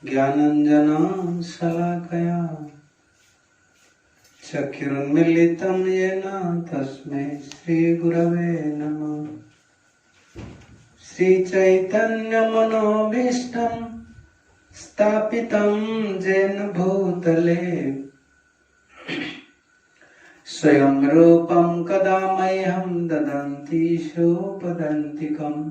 ज्ञानञ्जनं शलाकया चक्षुरुन्मीलितं येन तस्मै श्रीगुरवे नमः। श्रीचैतन्यमनोभीष्टं स्थापितं येन भूतले स्वयं रूपं कदा मह्यं ददन्ति सोपदन्तिकम्।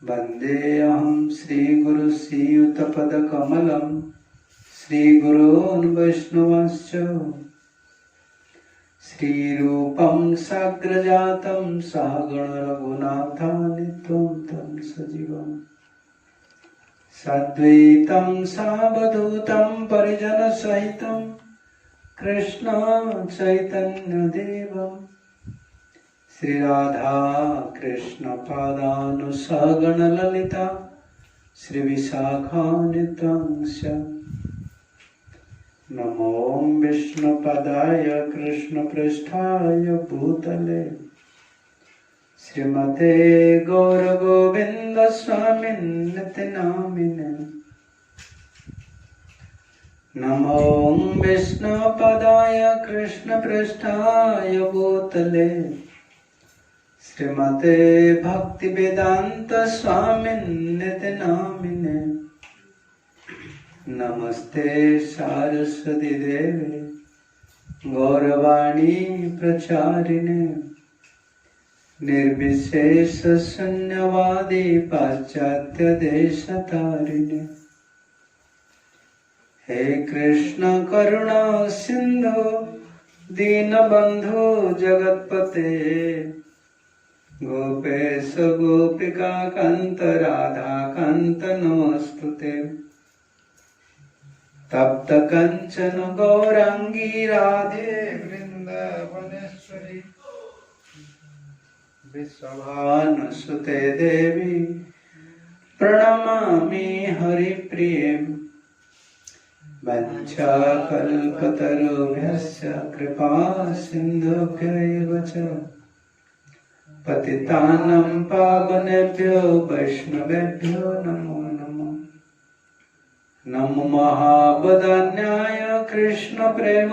वन्देऽहं श्रीगुरु श्रीयुतपदकमलं श्रीगुरून् वैष्णवश्च श्रीरूपं साग्रजातं सहगण रघुनाथान्वितं तं सजीवम् साद्वैतं सावधूतं परिजनसहितं कृष्ण चैतन्यदेवम् श्री राधा कृष्ण पादानुसगण ललिता श्री विशाखान्वितांश। नमो विष्णुपदाय कृष्ण पृष्ठाय भूतले श्रीमते गौर गोविंद स्वामिन्निति नामिने। नमो विष्णुपदाय कृष्ण पृष्ठाय भूतले श्रीमते भक्ति वेदांत स्वामिन्निति नामिने। नमस्ते सरस्वती देवे गौरवाणी प्रचारिणे निर्विशेष शून्यवादी पाश्चात्य देशतारिणे। हे कृष्ण करुणा सिंधु दीनबंधु जगत्पते गोपेश गोपिका कांत राधा कांत नमोस्तुते। तप्त कंचन गौरांगी राधे वृंदावनेश्वरी विश्वभानुसुते देवी प्रणमामि हरिप्रिये। वंशाकल्पतरुभ्यश्च कृपा सिन्धुभ्यैव च पतितानां पावनेभ्यो वैष्णवेभ्यो नमो नमः। नमो महावदान्याय कृष्ण प्रेम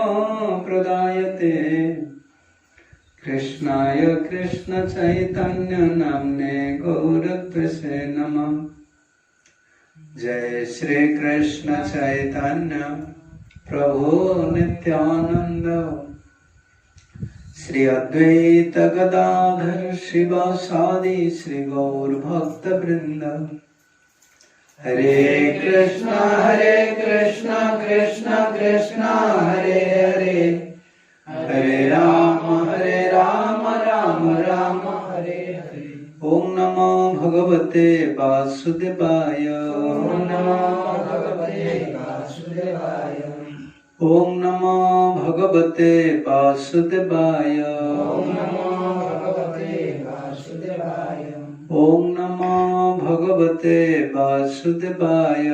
प्रदायते कृष्णाय कृष्ण चैतन्य नाम्ने गौरत्वसे नमः। जय श्री कृष्ण चैतन्य प्रभु नित्यानंद श्री अद्वैत गदाधर शिवासादि श्री गौर भक्त वृंद। हरे कृष्ण कृष्ण कृष्ण हरे हरे हरे राम राम राम हरे हरे। ओम नमो भगवते वासुदेवाय ओम नमो भगवते वासुदेवाय ओम नमो भगवते वासुदेवाय ओम नमो भगवते वासुदेवाय ओम नमो भगवते वासुदेवाय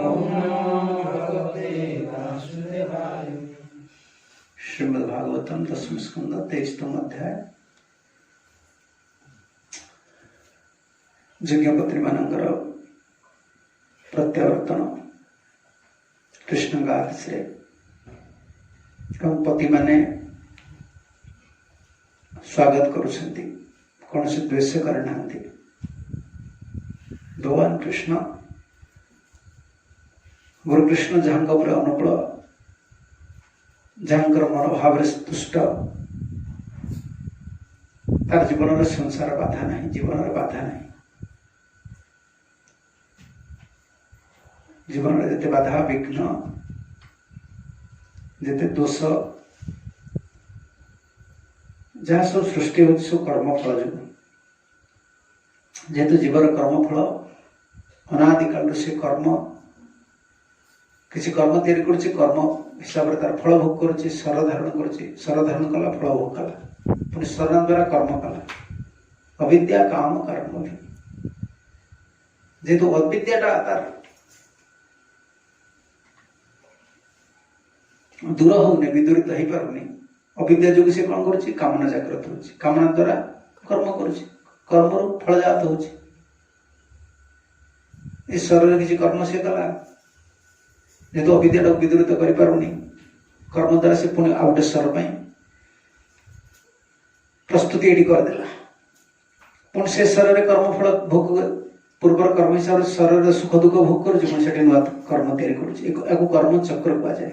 ओम नमो भगवते वासुदेवाय। श्रीमद् भागवतम दशम स्कंद 23वां अध्याय। यज्ञपत्री मानकर प्रत्यावर्तन कृष्ण का आदेश पति माने स्वागत करुछंती कौन से द्वेष करना। भगवान कृष्ण गुरु कृष्ण जहाँ अनुकूल जहाँ मनोभाव तुष्ट तार जीवन संसार बाधा नहीं जीवन बाधा नहीं जीवन जिते बाधा विघ्न जिते दोष जहाँ सब सृष्टि हो सब कर्मफल जो जेहेतु जीवर कर्मफल अनादिकाल से कर्म किसी कर्म तैयारी करुच्ची कर्म हिसाब से तार फल भोग करुच्ची स्वर धारण करुच्ची स्वर धारण कला फल भोग कला पुणी स्वर द्वारा कर्म कला अविद्या काम कर्म भी जेहेतु अविद्याटा तार दूर होने विदूरित हो पारुनी अविद्या जो से कौन करुच्ची कामना जागृत होची कामना द्वारा कर्म करुच्ची कर्म फल जात होची ए शरीर किसी कर्म से कला जेहेतु अविद्या विदूरित कर कर्म द्वारा से पुणी आउ गोटे स्वर प्रस्तुति ये करदेला पुणी से शरीर कर्मफल भोग पूर्वर कर्म हिसाब से शरीर सुख दुख भोग कर नुआ कर्म तैयारी कर कर्म चक्र कहुए।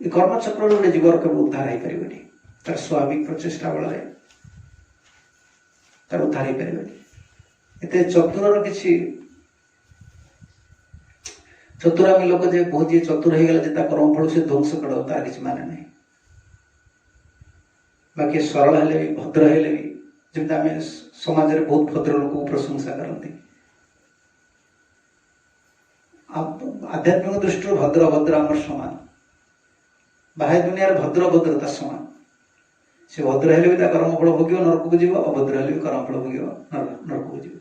कर्म चक्र गोटे जीवर के उद्धार हो पारे तार स्वाभाविक प्रचेषा बल तार उद्धार हो पारे एत चतुर किसी चतुरामी लोक जे बहुत जी चतुर हो गला कर्मफल से ध्वंस कर तार किसी माने नहीं बाकी सरल हेले भी भद्र हेले भी जमी आम समाज में बहुत भद्र लोक प्रशंसा करती आध्यात्मिक दृष्टि भद्र अभद्र आम समान बाह्य दुनिया भद्र अभद्रता समान से भद्र हेले भी कर्मफल भोग नरक को जीव अभद्र हेले भी कर्मफल भोग नरक को जीव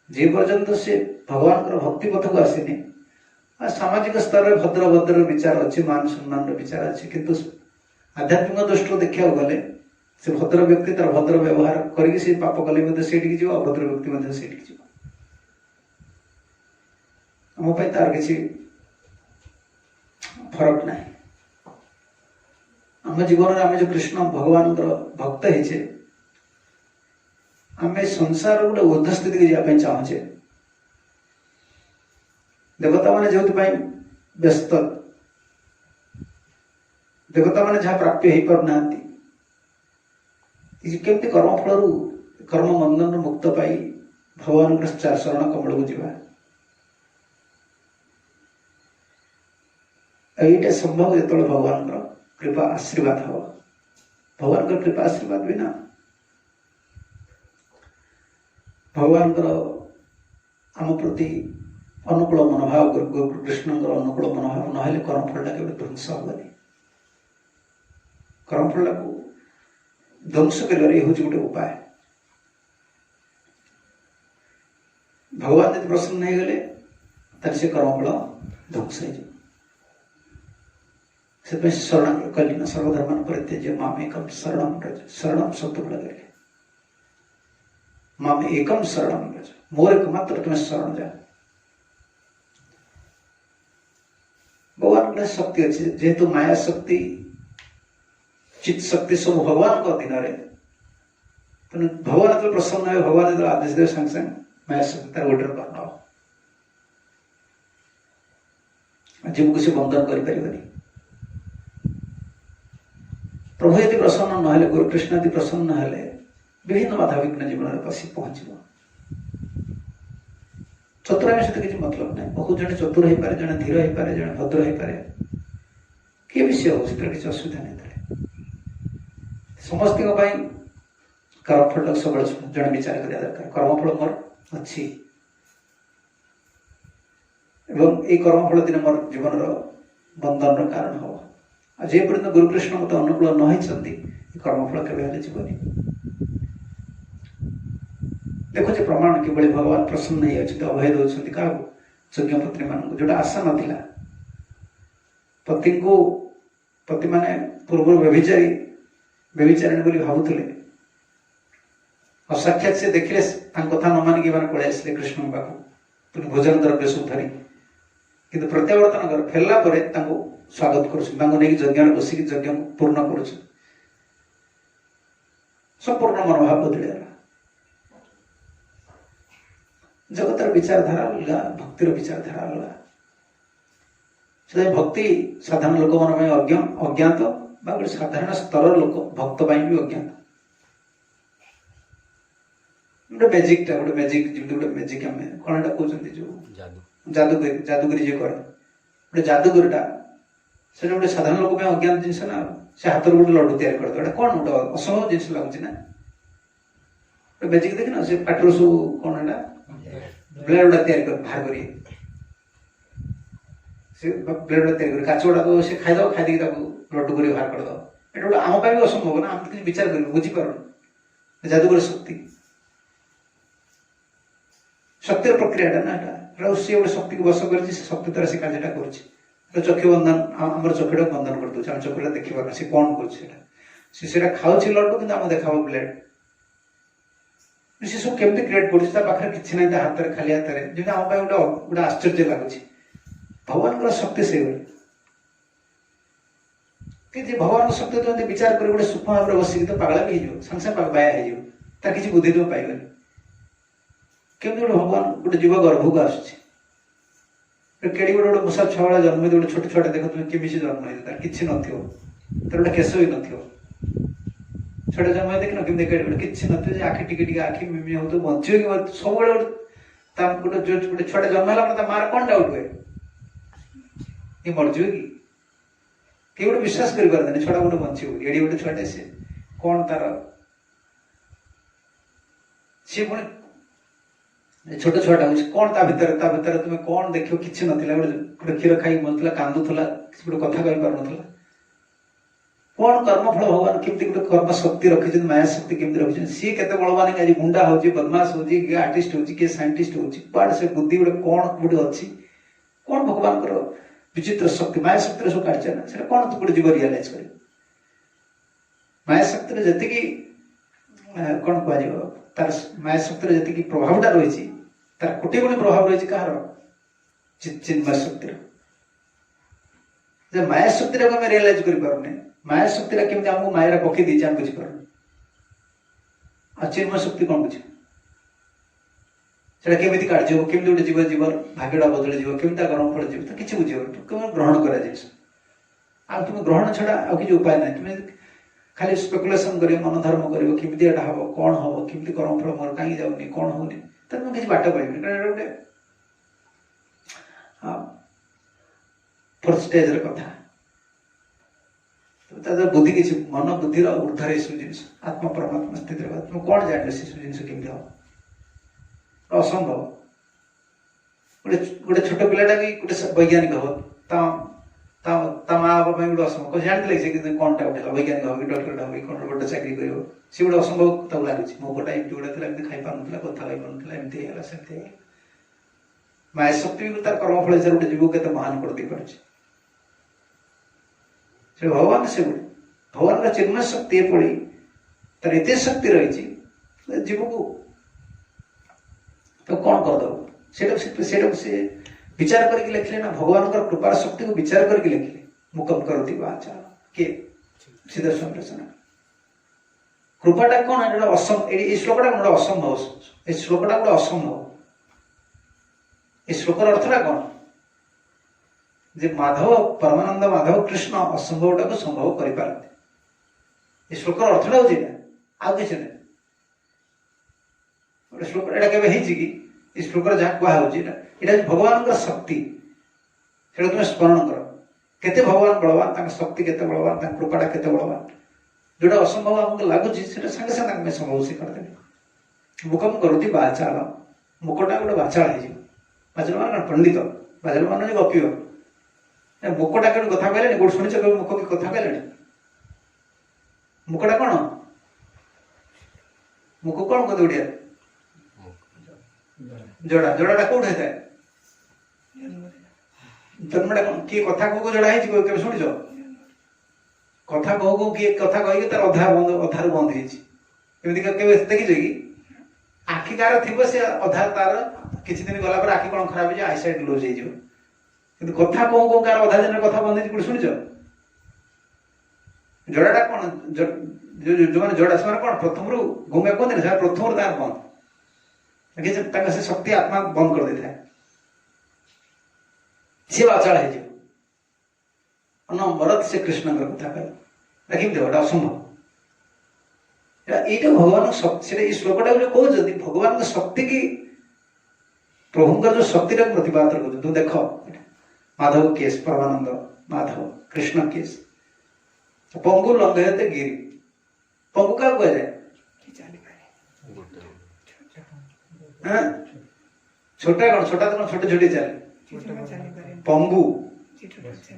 जे पर्यंत से भगवान भक्ति पथ को आसनी सामाजिक स्तर में भद्र अभद्र विचार अच्छी मान सम्मान विचार अच्छी किंतु आध्यात्मिक दृष्टि देखा गले से भद्र व्यक्ति तार भद्र व्यवहार करके पाप कले जीव अभद्र व्यक्ति से आम तार किसी फरक ना आम जीवन में आम जो कृष्ण भगवान भक्त होचे आम संसार गोटे ऊर्ध्व स्थिति की जावाई चाहूचे देवता मैंने जो व्यस्त देवता मैंने जहाँ प्राप्य हो पार केमती कर्मफल कर्म बंधन मुक्त पाई भगवान शरण कमल को जीवा ये संभव जो भगवान कृपा आशीर्वाद हम भगवान कृपा आशीर्वाद बिना भगवान आम प्रति अनुकूल मनोभाव कृष्ण अनुकूल मनोभाव ना कर्मफल के ध्वंस हेनी कर्मफल को ध्वंस कर गोटे उपाय भगवान यदि प्रसन्न हो गले से कर्मफल ध्वंस हो शरण कली ना सर्वधर्म परित्यज्य माम एकम शरणम व्रज शरणम शब्द लगे माम एकम शरणम व्रज मोर एकमात्र तुम्हें शरण जा भगवान शक्ति अच्छी जेहेतु माया शक्ति चित्त शक्ति सब भगवान को अधीन भगवान जो प्रसन्न है भगवान जो आदेश दे संग संग माया शक्ति तार ओडर करना जीव को से बंधन कर प्रभु यदि प्रसन्न ना गुरु कृष्ण यदि प्रसन्न हेले विभिन्न बाधा विघ्न जीवन में पशि पहुंच चतुरामी सहित किसी मतलब नहीं बहुत जन चतुर हो पारे जन धीर हो पारे जन भद्र हो पारे किए भी सी हो किसी असुविधा नहीं समस्त कर्मफल सब जन विचार करा दरकार कर्मफल मोर अच्छी कर्मफल दिन मोर जीवन बंधन कारण हम जे पर्यंत गुरुकृष्ण मत अनुकूल न होती कर्मफल केवे जीवनी देखुचे प्रमाण कि भगवान प्रसन्न हो अभय दौरान क्या यज्ञ पत्नी मान जो आशा नाला पति को पति माने पूर्व व्यभिचारिणी बोली भावुले असाक्षात से देखिले कथा न मानिक पलि आसिले कृष्ण पाक भोजन द्रव्य सब धरी कि प्रत्यावर्तन कर फेरला स्वागत कर यज्ञ बसिक यज्ञ पूर्ण कर संपूर्ण मनोभाव बदल जगतर विचारधारा अलग भक्तिर विचारधारा अलग से भक्ति साधारण लोक मन अज्ञात गोटे साधारण स्तर लोक भक्त भी अज्ञात गोटे मैजिक गोटे मैजिक आम कौन कहते जो जादूगिरी जो करे गोटे जादूगरीटा से गोटे साधारण लोक अज्ञात जिनस ना से हाथ गोटे लड्डू तैयार करदे कौन गोटे असंभव जिन लगुच ना मैजिक देख ना से पाटर सब कौन है ब्लेड गुड़ा तैयार बाहर कर ब्लेड गुड़ा तैयार काच गुड़ा तो से खाईद खाई लड्डू कर बाहर करद ये गोटे आम भी असंभव ना आम किसी विचार कर बुझीपार जादूगर शक्ति शक्तिर प्रक्रिया ना सी गोटे शक्ति को बस कर शक्ति द्वारा से कार्यटा कर चक्षु बंधन आम चक्षुटा बंधन कर दूसरे आम चक्षुटा देखी पार सी कौन कर खाऊ लड्डू कि देखा ब्लेड से सब केमती क्रिएट कर किसी ना हाथ में खाली हाथ में जो आम गोटे गोटे आश्चर्य लगुच भगवान शक्ति से कि भगवान शक्ति तो विचार कर गोटे सूक्ष्म भाव में बसिक तो पागला भी हो सांगे सांगे बाया हो किसी बुद्धि तुम पाइबनी केमती गोटे भगवान गोटे जीव गर्भ को आस केड़ी गोटे गोटे मूषा छुआ जन्म गोटे छोट छुआ देख तुम केमी जन्म है तार किसी न गोटे केस भी न छोटे जन्म देखना कि किसी न आखि टिके आखि मिमी हो तो बचे कि सब गोटे गोटे छुआ जन्म है मार कौन डाउट हुए ये मरज कि गोटे विश्वास कर छुआ गोटे बचे एडी गोटे छुआटे सी कौन तार सी पुणी छोट छुआटा हो कौन भितर तुम कौन देख कि गोटे क्षीर खाई मरुला कांदुला गोटे कथा कही पार ना कौन कर्मफल भगवान केमती गोटे कर्म शक्ति रखी माया शक्ति केमती रखी सी के बलवान आज गुंडा हो बदमाश हो आर्टिस्ट हो साइंटिस्ट हो से बुद्धि गोटे कौन गोटे अच्छी कौन भगवान विचित्र शक्ति माया शक्ति सब काढ़ ना कौन गोटे जीव रियलाइज कर माया शक्ति जी कौन कह तार माया शक्ति जी प्रभावटा रही तार कोटी गुणी प्रभाव रही कहार चिन्मय शक्ति माया शक्ति आम रियलाइज कर माया शक्ति केमती आमको माया पकई दी आम बुझीपार आ चिन्मय शक्ति कौन बुझे केमी कार्य हो केमी गोटे जीव जीव भाग्यटा बदल जीव केमी कर्म फल जीव तो किसी बुझे ग्रहण कर तुम ग्रहण छड़ा आ कि उपाय ना तुम खाली स्पेकुलेसन कर मन धर्म करमती एटा हम कौन हम केमी कर्म फल मोर कहीं जाऊनी कौन होनी तो तुम किसी बाट पाइबनी गोटे फोर्थ स्टेज कथा बुद्धि किसी मन बुद्धि ऊर्धर सब जिन आत्मा परमात्मा स्थित तुम कौन जान से सब जिन केमी हम असंभव गोटे छोट पिलाटा भी गोटे वैज्ञानिक हम माँ बापा गोटे असंभव जानते लगे कौनटा गोटे वैज्ञानिक हम कि डॉक्टर हम कौन गोटे चाकरी कर सी गोटे असंभव तक लगुच मो गोटा एमती गोटे एमती खाई पार ना कथा कही पार ना एमती सेमती माया शक्ति भी तार कर्मफल हिसाब गोटे जीव के महान कर दे पारे भगवान से गोटे भगवान का चिन्मय शक्ति पड़ी तार एत शक्ति रही जीव को तो कौन करदे से विचार करके लिखले ना भगवान का कृपार शक्ति को विचार करके लिखले मुकम करती वाचा के सीधा संरचना कृपाटा कौन है श्लोकटा गोटे असंभव श्लोकटा गोटे असंभव श्लोकर अर्थटा कौन जे माधव परमानंद माधव कृष्ण असंभवटा को संभव कर श्लोकर अर्थटा हो किसी ना गोटे श्लोक एटा के श्लोक जहाँ कहुच्छे भगवान का शक्ति तुम स्मरण कर केते भगवान बलवान शक्ति केते बलवान कृपाटा केते बलवान जोटा असंभव आमको लगुच सागे सागे संभव से करदे मुकम करती बाचाल मुकटा गोटे बाचाल बाचाल मान पंडित बाचाल मान गपिव मुकटा कौन कथा कहले गोटे शुणी मुख की कथा कहले मुकटा कौन मुख कौन कहते ओडिया जोड़ा जोड़ाटा कौट होता है जन्मटा कौन किए कथा कहू जोड़ा है शुणिच कथा कहू किए कथा कही तार अधा बंद अधारू बंद होती देखिछ कि आखि कार थी से अधा तार किसी दिन गला पर आखि कौन खराब हो आईसाइट लूज हो कथा कहू कहू कार अधा दिन कथा बंद हो शुणिच जोड़ाटा कौन जो मैंने जोड़ा से कौन प्रथम रू गुंगा कहते प्रथम तार बंद से शक्ति आत्मा बंद कर देता है सी बाचाल भरत से कृष्ण कथा कह देखिए असंभव ये भगवान श्लोकटा जो कहते भगवान शक्ति की प्रभु का जो शक्ति प्रतिपादन कर तुम देख माधव केस परमानंद माधव कृष्ण केस पंगु लंघयते गिरी पंगु क्या कह जाए छोटा कौन छोटा तो छोटे छोटे चले पंगु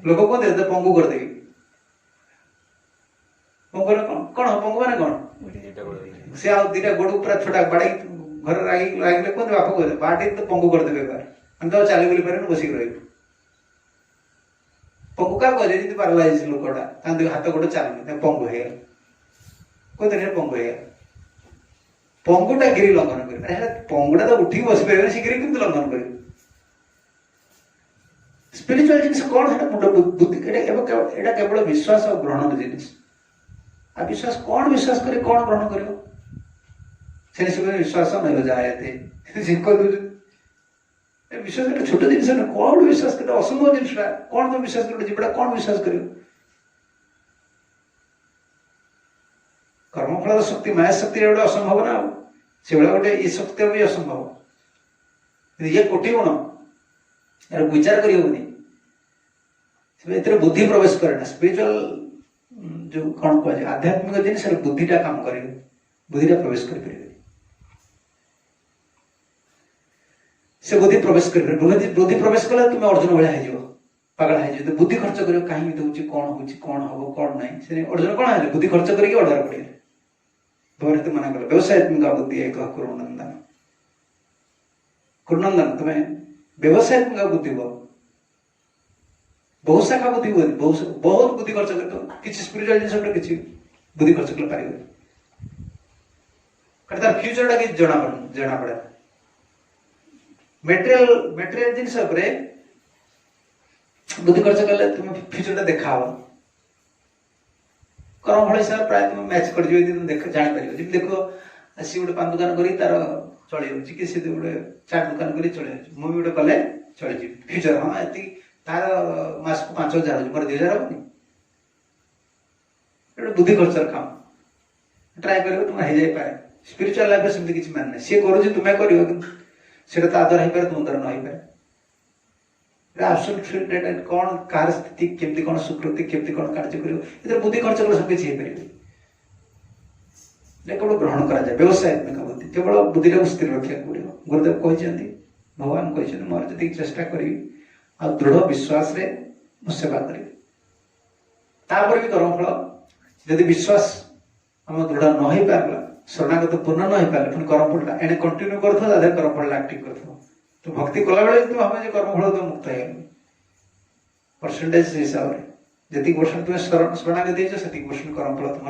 लोग कौन देते पंगु कर देगी पंगु कौन पंगु माने कौन से आ दीटा गोड़ पूरा छोटा बाड़ी घर लागे कौन बाप कहते बाटी तो पंगु कर देबे बार तो चली बुली पारे बसिक रही पंगु क्या कह जी पारालाइज लोकटा हाथ गोड़ चलनी पंगु है कहते पंगु है पंगुटा गिरी लंघन कर पंगुटा तो उठी बस पारे से गिरी किंतु लंघन कर स्पिरिचुअल जिनिस कौन है मुंड बुद्धि एटा केवल विश्वास और ग्रहण जिनिस आ विश्वास कौन विश्वास करे कौन ग्रहण करियो से विश्वास नहीं जायते विश्वास एक छोट जिनिस ना कौन विश्वास कर असंभव जिनिस कौन तुम विश्वास कर जीवटा कौन विश्वास करियो कर्मफल शक्ति माया शक्ति गोटे असंभव ना से गोटे ये शक्ति भी असंभव ये कोटि गुण यार विचार करियोनी बुद्धि प्रवेश करे स्पिरिचुअल जो कौन कह आध्यात्मिक जिनिस बुद्धिटा काम कर बुद्धिटा प्रवेश कर से बुद्धि प्रवेश कर बुद्धि प्रवेश कले तुम अर्जुन भाई हो पागल हो बुद्धि खर्च कर कहीं दूसरी कौन हम कौन ना से अर्जुन कौन है बुद्धि खर्च करके ऑर्डर पड़े भगवत मना कल व्यवसायत्मिक बुद्धि एक कुरुनंदन कुरुनंदन तुम्हें व्यवसायत्मिक बुद्धि हो बहुत शाखा बुद्धि हुए बहुत बुद्धि खर्च कर किसी स्पिरिचुअल जिनिस किसी बुद्धि खर्च कर पारे तार फ्यूचर कि जना पड़े मेटेरियल जिनिस बुद्धि खर्च कले तुम फ्यूचर देखा कर्म फल हिसाब प्राय तुम मैच कर जापर देख सी गोटे पान दुकान कर तार चल कि सी गोटे चाट दुकान कर चल मुझे गोटे कले चल फ्यूचर हाँ ये तार मास को 5,000 हो मोर 2,000 होनी बुद्धि खर्चर काम ट्राए कर तुम हो जाए स्पिरिचुअल लाइफ से किसी मान सी कर तुम्हें कर आदर हो पारे तुम द्वारा न हो पारे कौन कार स्थिति केमती कौन सुकृति केमती कौन कार्य कर बुद्धि खर्च कर सब किसी हो पारे केवल ग्रहण करा व्यवसायत्मिक बुद्धि केवल बुद्धि को स्थिर रखा पड़ो गुरुदेव कहते भगवान कहते मोर जी चेष्टा करी आ दृढ़ विश्वास रे सेवा करी तापर भी कर्मफल यदि विश्वास आम दृढ़ न हो पारा शरणागत पूर्ण न हो पारे पुणी कर्मफलटा एने कंटिन्यू कर कर्मफल आक्टिव कर तो भक्ति कला बेले तुम भाव कर्मफल तो मुक्त हो परसेंटेज हिसाब से जी परसेंट तुम शरणागति से परसेंट कर्मफल तुम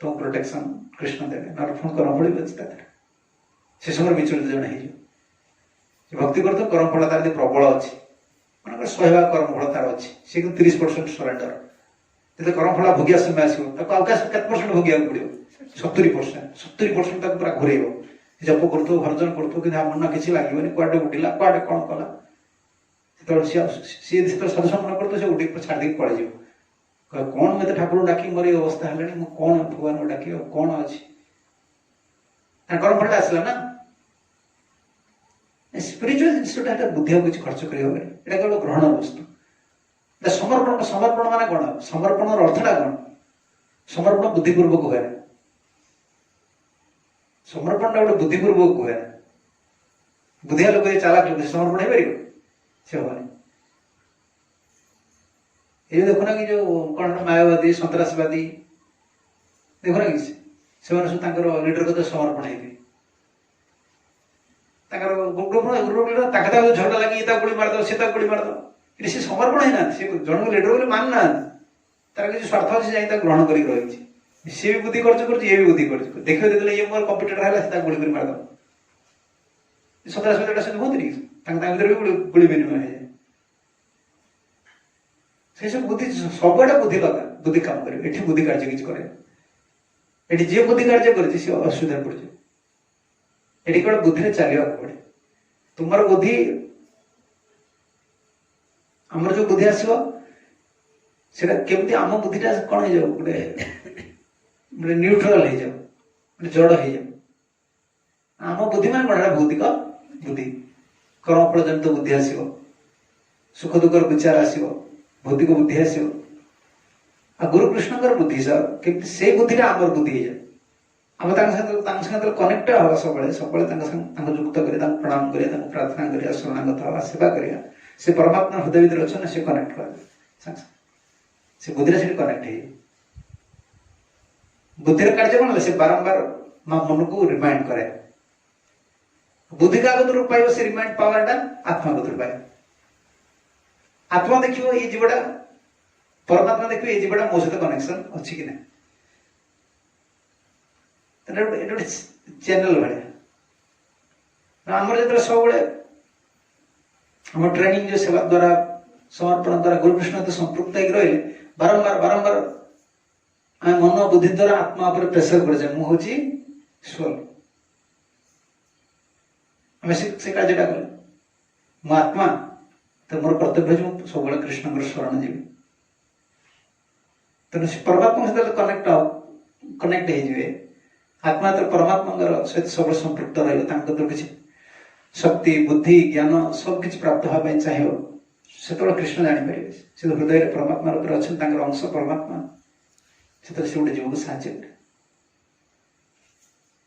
तुम प्रोटेक्शन कृष्ण देवे ना पुणी कर्मफल भी अच्छी से समय विचलित जन हो भक्ति कर कर्मफल तार प्रबल अच्छी मन 100 भाग कर्मफल तार अच्छी सी 30% सरेंडर जो कर्मफल भोगिया समय आसो केत परसेंट भोगिया पड़ो 70% तक पूरा घूर जप कर भर्जन कर कि मन किसी लगे कुआडे उठिला कुआडे कौन कला सी साधु मन कर उठी छाड़ी पड़े कौन मत ठाकुर डाक मोर ये अवस्था है कौन भगवान डाक कौन अच्छी कर्मफल आसला ना स्पिरिचुअल जिनसा बुद्धि किसी खर्च कर केवल ग्रहण वस्तु समर्पण समर्पण मान कौन समर्पण अर्थटा कौन समर्पण बुद्धिपूर्वक हुए समर्पण गोटे बुद्धिपूर्वक हुए बुद्धिया लोग चालाक लोग समर्पण हो पार से हम ये देखुना कि जो कौन मायावादी सन्त्रासवादी देखुना कि सब लीडर को समर्पण हो झगड़ा लगी गोली मारद सी गोली मारद सी समर्पण है ना सी जन को लीडर बोले मान ना तार किसी स्वार्थ अच्छे जाए ग्रहण कर रही सी भी बुद्धि खर्च कर ये भी बुद्धि खर्च कर देखिए जो ये मोर कंप्यूटर है गोली कर मारद सन्तासवादी से हूँ भर भी गोली विनिमय हो जाए सब बुद्धि सबुआडे बुद्धि लगा बुद्धि काम कर बुद्धि कार्य किसी करे जी बुद्धि कार्य कर असुविधा पड़े ये केवल बुद्धि चलवा पड़े तुम बुद्धि आमर जो बुद्धि आसो केमती आम बुद्धिटा कौन हो गोटे न्यूट्राल हो जाए जड़ हो जाए आम बुद्धि मान कौन भौतिक बुद्धि कर्मफल जनित बुद्धि आसो सुख दुख विचार आसो भौतिक बुद्धि आसो आ गुरु कृष्ण बुद्धि सब से बुद्धिटा आमर बुद्धि हो जाए आम कनेक्ट हाँ सब युक्त कर प्रणाम कर प्रार्थना कर शरणागत हाँ सेवा कर से परमात्मा हृदय भर अच्छे से कनेक्ट कर से बुद्धि से कनेक्ट है बुद्धि कार्य कौन से बारंबार मन को रिमाइंड करे बुद्धि का रूप पाइब से रिमाइंड पावरटा आत्मा को पाए आत्मा देखिए ये जीवटा परमात्मा देखिए ये जीवटा मो सहित कनेक्शन अच्छी कि ना गोटे चैनल भाया आमर जो सब आम ट्रेनिंग जो सेवा द्वारा समर्पण द्वारा गुरुकृष्ण तो संपृक्त रही बारंबार बारंबार मन बुद्धि द्वारा आत्मा पर प्रेसर कर जाए मुझे स्वर आम से कार्यटा कले मो आत्मा तो मोर कर्तव्य सब कृष्ण शरण जी तेणु परमात्मा सहित कनेक्ट हो आत्मा तो परमात्मा सहित सब संपृक्त रहा किसी शक्ति बुद्धि ज्ञान सब किसी प्राप्त होगा चाहिए से कृष्ण जापर से हृदय परमात्मा रूप अच्छा अंश परमात्मा से गोटे जीव को साहय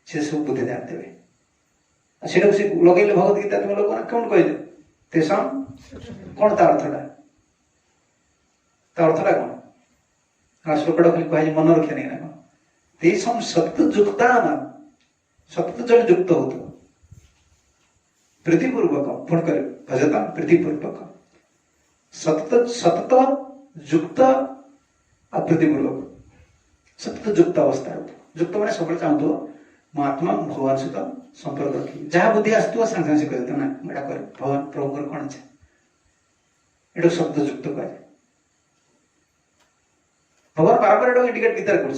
से सब बुद्धि ध्यान देवे से लगे भगवत गीता तुम लोग कौन कह तेषा कौन ता अर्थटा कौन श्लोकटा खाली कह मन रखे नहीं ना तेषम सत्युक्ता नाम सत्य जन युक्त हो प्रीतिपूर्वक पुण कर भजता प्रीतिपूर्वक सतत सतत युक्त अप्रीतिपूर्वक सतत युक्त अवस्था युक्त मैंने सब चाहूँ मो आत्मा भगवान सहित संपर्क रखी जहाँ बुद्धि आसो सागे सागे कहते ना एटा कर भगवान प्रभु कौन इच्छा एटा शब्द युक्त कह भगवान बारंबार इंडिकेट गीतार कर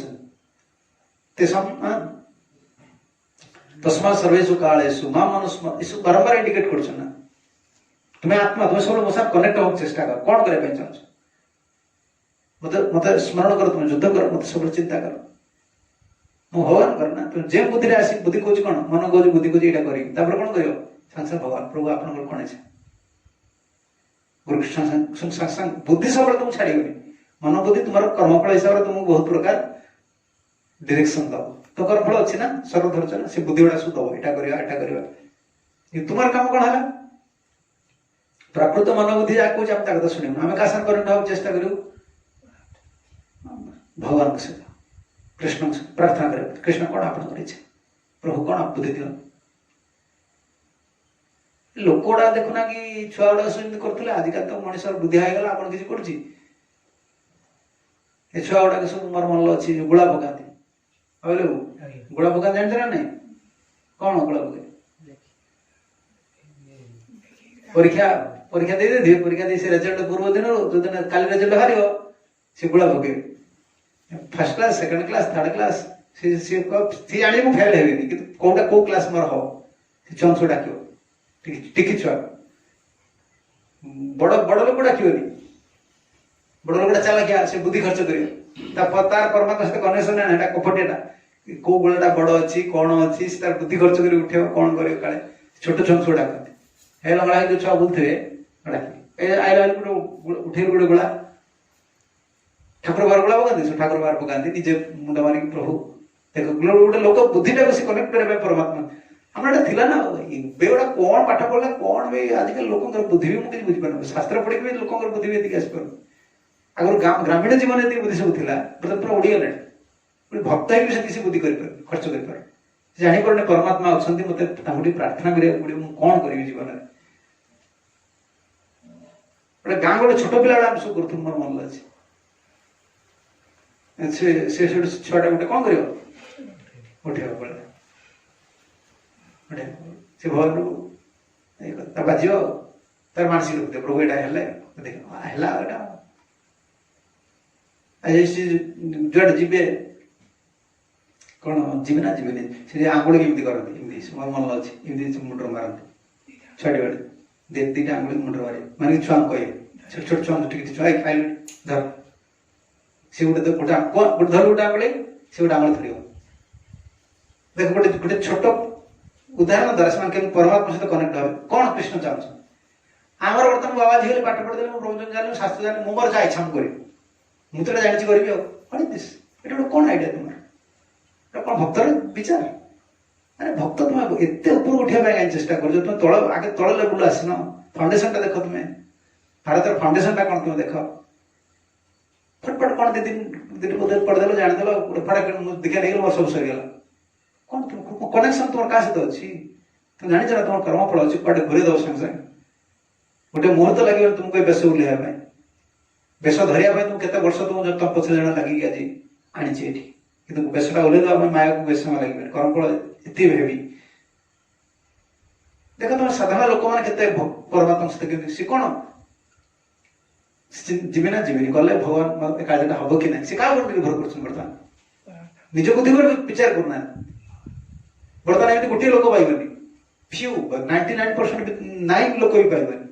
तस्मा सर्वेषु कालेषु मां मनुस्मर इसु बारंबार इंडिकेट कर तुम्हें आत्मा तुम्हें सब मो साथ कनेक्ट होगा चेष्टा कर कौन करने चाहो मत स्मरण कर तुम युद्ध कर मत सब चिंता कर मु भगवान करना तुम जे बुद्धि आसी बुद्धि कौच कौन मन कौच बुद्धि कौच यहाँ कर कौन कर सांगे सांगे भगवान प्रभु आप कौन इच्छा गुरुकृष्ण सांगे बुद्धि सब तुम छाड़ी मन बुद्धि तुम्हारा कर्मफल हिसाब से तुमको बहुत प्रकार डायरेक्शन दब तो कर्मफल अच्छी ना स्वर धरच ना से बुद्धि गुड़ा सब दब यहाँ तुम्हार काम कौन है प्राकृत मन बुद्धि जहाँ कौच आम कथा शुणु आम क्या साथ करेक्ट हाँ चेष्टा करूँ भगवान सहित कृष्ण प्रार्थना कर कृष्ण कौन आप इच्छा प्रभु कौन आप बुद्धि दियो लोक गुड़ा देखुना कि छुआ गुड़ा सब करते आजिकल तो मनीष बुद्धि होगा आप किसी कर छुआ गुड़ा सब मोर मन अच्छी गुड़ा पकाती गुड़ा पका जानते ना नहीं कौन गुड़ा पके परीक्षा परीक्षा दे परीक्षा दे रिजल्ट पूर्व दिन जो दिन काली रिजल्ट बाहर से गुड़ा पके first class second class third class सी जानी मुझे फेल हेबी कि कौटा कौ क्लास मोर हम चंस डाक टिकी छुआ बड़ बड़ लोक डाकनी बड़ लोकटा चलाकिया से बुद्धि खर्च कर तार परमात्मा सहित कनेक्शन ना कपटिया कौ गोलाटा बड़ अच्छी कौन अच्छी तार बुद्धि खर्च कर उठे कौन कर काले छोट छुआ डाकते है लंगड़ा जो छुआ बुलते डाक आइला उठे गोटे गोला ठाकुर बार गुला पकाती ठाकुर बार पकाती निजे मुंड मारिक प्रभु देख गोटे लोक बुद्धिटा को कनेक्ट करने परमात्मा हमारा थिला ना बेगुड़ा कौन पाठ पढ़ला कौन भी आजिकल लोक बुद्धि भी मुझे बुझीपार शास्त्र पढ़ी भी लोक बुद्धि भी आसपार आगर ग्रामीण जीवन ये बुद्धि सब थी पूरा उड़ीगले भक्त ही से बुद्धि खर्च कर जापर परमात्मा अच्छा मत प्रार्थना करा कौन करी जीवन में गोटे गाँ गोटे छोट पिला आम सब कर मोर मन अच्छे छुआटा गोटे कौन कर उठे से भगवान बाज तार मानसिक रखते प्रभु यहाँ जुआड़े जीवे कौन जीवे ना जीवे से आंगुड़ी केमी करती मोर मन अच्छे मुंडर मारती छुआटे बाटे दीटा आंगुड़ी मुंडर मारे मान छुआ कहे छोट छोट छुआ छुआ खाइल धर से गोटे गोटे धर गोटे आंगुड़ी से गोटे आंगुड़ी धर देख गोटे गोटे छोट उदाहरण द्वारा से परमात्मा सहित कनेक्ट हे कौन कृष्ण चाहूँ आमर बर्तमान बाबा झी पाठ पढ़ी प्रवचन जान शास्त्र जान मोर जहाँ इच्छा मुझे मुझे जानी करी दिस ये गोटे कौन आइडिया तुम कौन भक्तर विचार अरे भक्त तुम एत ऊपर उठा कहीं चेष्टा कर तुम तल आगे तल लेवल आसन फाउंडेशन टा देख तुम्हें भारत फाउंडेशन टा कौन तुम देख फटफट कौन दिन पढ़देल जाणीदेल फटा देखा नहीं मोर सब सरीगला कौन कनेक्शन तुम क्या सहित अच्छी तुम जान तुम कर्मफल अच्छी कड़े घूरी दब सागे सागे गोटे मुहूर्त लगे तुमको बेस उल्लेखा बेस धरिया तुम केते वर्ष तुम पछे जन लगे आज आनी କିନ୍ତୁ ବେଶଟା ଓହ୍ଲେଇ ଆମେ ମାୟାକୁ ବେଶ ସମୟ ଲାଗିବନି। କର୍ମଫଳ ଏତେ ହେବି। ଦେଖ ତମେ ସାଧାରଣ ଲୋକମାନେ କେତେ ପରମାତ୍ମା ସହିତ କେମିତି ସେ କଣ ଯିବେ ନା ଯିବେନି, ଗଲେ ଭଗବାନ କାର୍ଯ୍ୟଟା ହବ କି ନାହିଁ, ସେ କାହା ଉପରେ ନିର୍ଭର କରୁଛନ୍ତି? ବର୍ତ୍ତମାନ ନିଜ ବୁଦ୍ଧି ଉପରେ ବିଚାର କରୁନାହାନ୍ତି। ବର୍ତ୍ତମାନ ଏମିତି ଗୋଟିଏ ଲୋକ ପାଇବନି, ଫ୍ୟୁ 99% ଲୋକ ବି ପାଇବନି,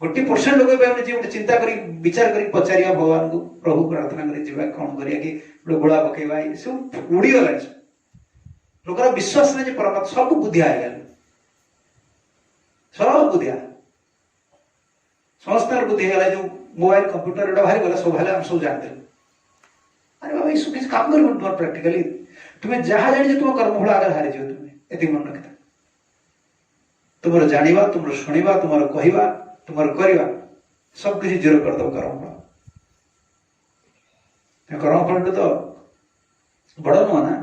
1% ଲୋକ ବି ପାଇବନି ଯିଏ ଗୋଟେ ଚିନ୍ତା କରି ବିଚାର କରି ପଚାରିବା ଭଗବାନଙ୍କୁ, ପ୍ରଭୁ ପ୍ରାର୍ଥନା କରି ଯିବା, କଣ କରିବା କି ଗୋଟେ ଗୋଳା ପକେଇବା, ଏସବୁ ଉଡିଗଲାଣି। ଲୋକର ବିଶ୍ୱାସ ନାହିଁ ଯେ ପରମାତ୍ମା, ସବୁ ବୁଦ୍ଧିଆ ହେଇଗଲା, ସବୁ ବୁଦ୍ଧିଆ, ସମସ୍ତଙ୍କର ବୁଦ୍ଧି ହେଇଗଲା। ଯୋଉ ମୋବାଇଲ କମ୍ପ୍ୟୁଟର ଏଟା ବାହାରି ଗଲା, ସବୁ ହେଲେ ଆମେ ସବୁ ଜାଣିଦେଲୁ। ଆରେ ବାବା ଏସବୁ କିଛି କାମ କରିବନି ତୁମର ପ୍ରାକ୍ଟିକାଲି। ତୁମେ ଯାହା ଜାଣିଛ ତୁମ କର୍ମଫଳ ଆଗରେ ହାରିଯିବ। ତୁମେ ଏତିକି ମନେ ରଖିଥା। ତୁମର ଜାଣିବା, ତୁମର ଶୁଣିବା, ତୁମର କହିବା, ତୁମର କରିବା ସବୁ କିଛି ଜିରୋ କରିଦେବ କର୍ମଫଳ। କର୍ମଫଳଟା ତ ବଡ ନୁହଁ ନା।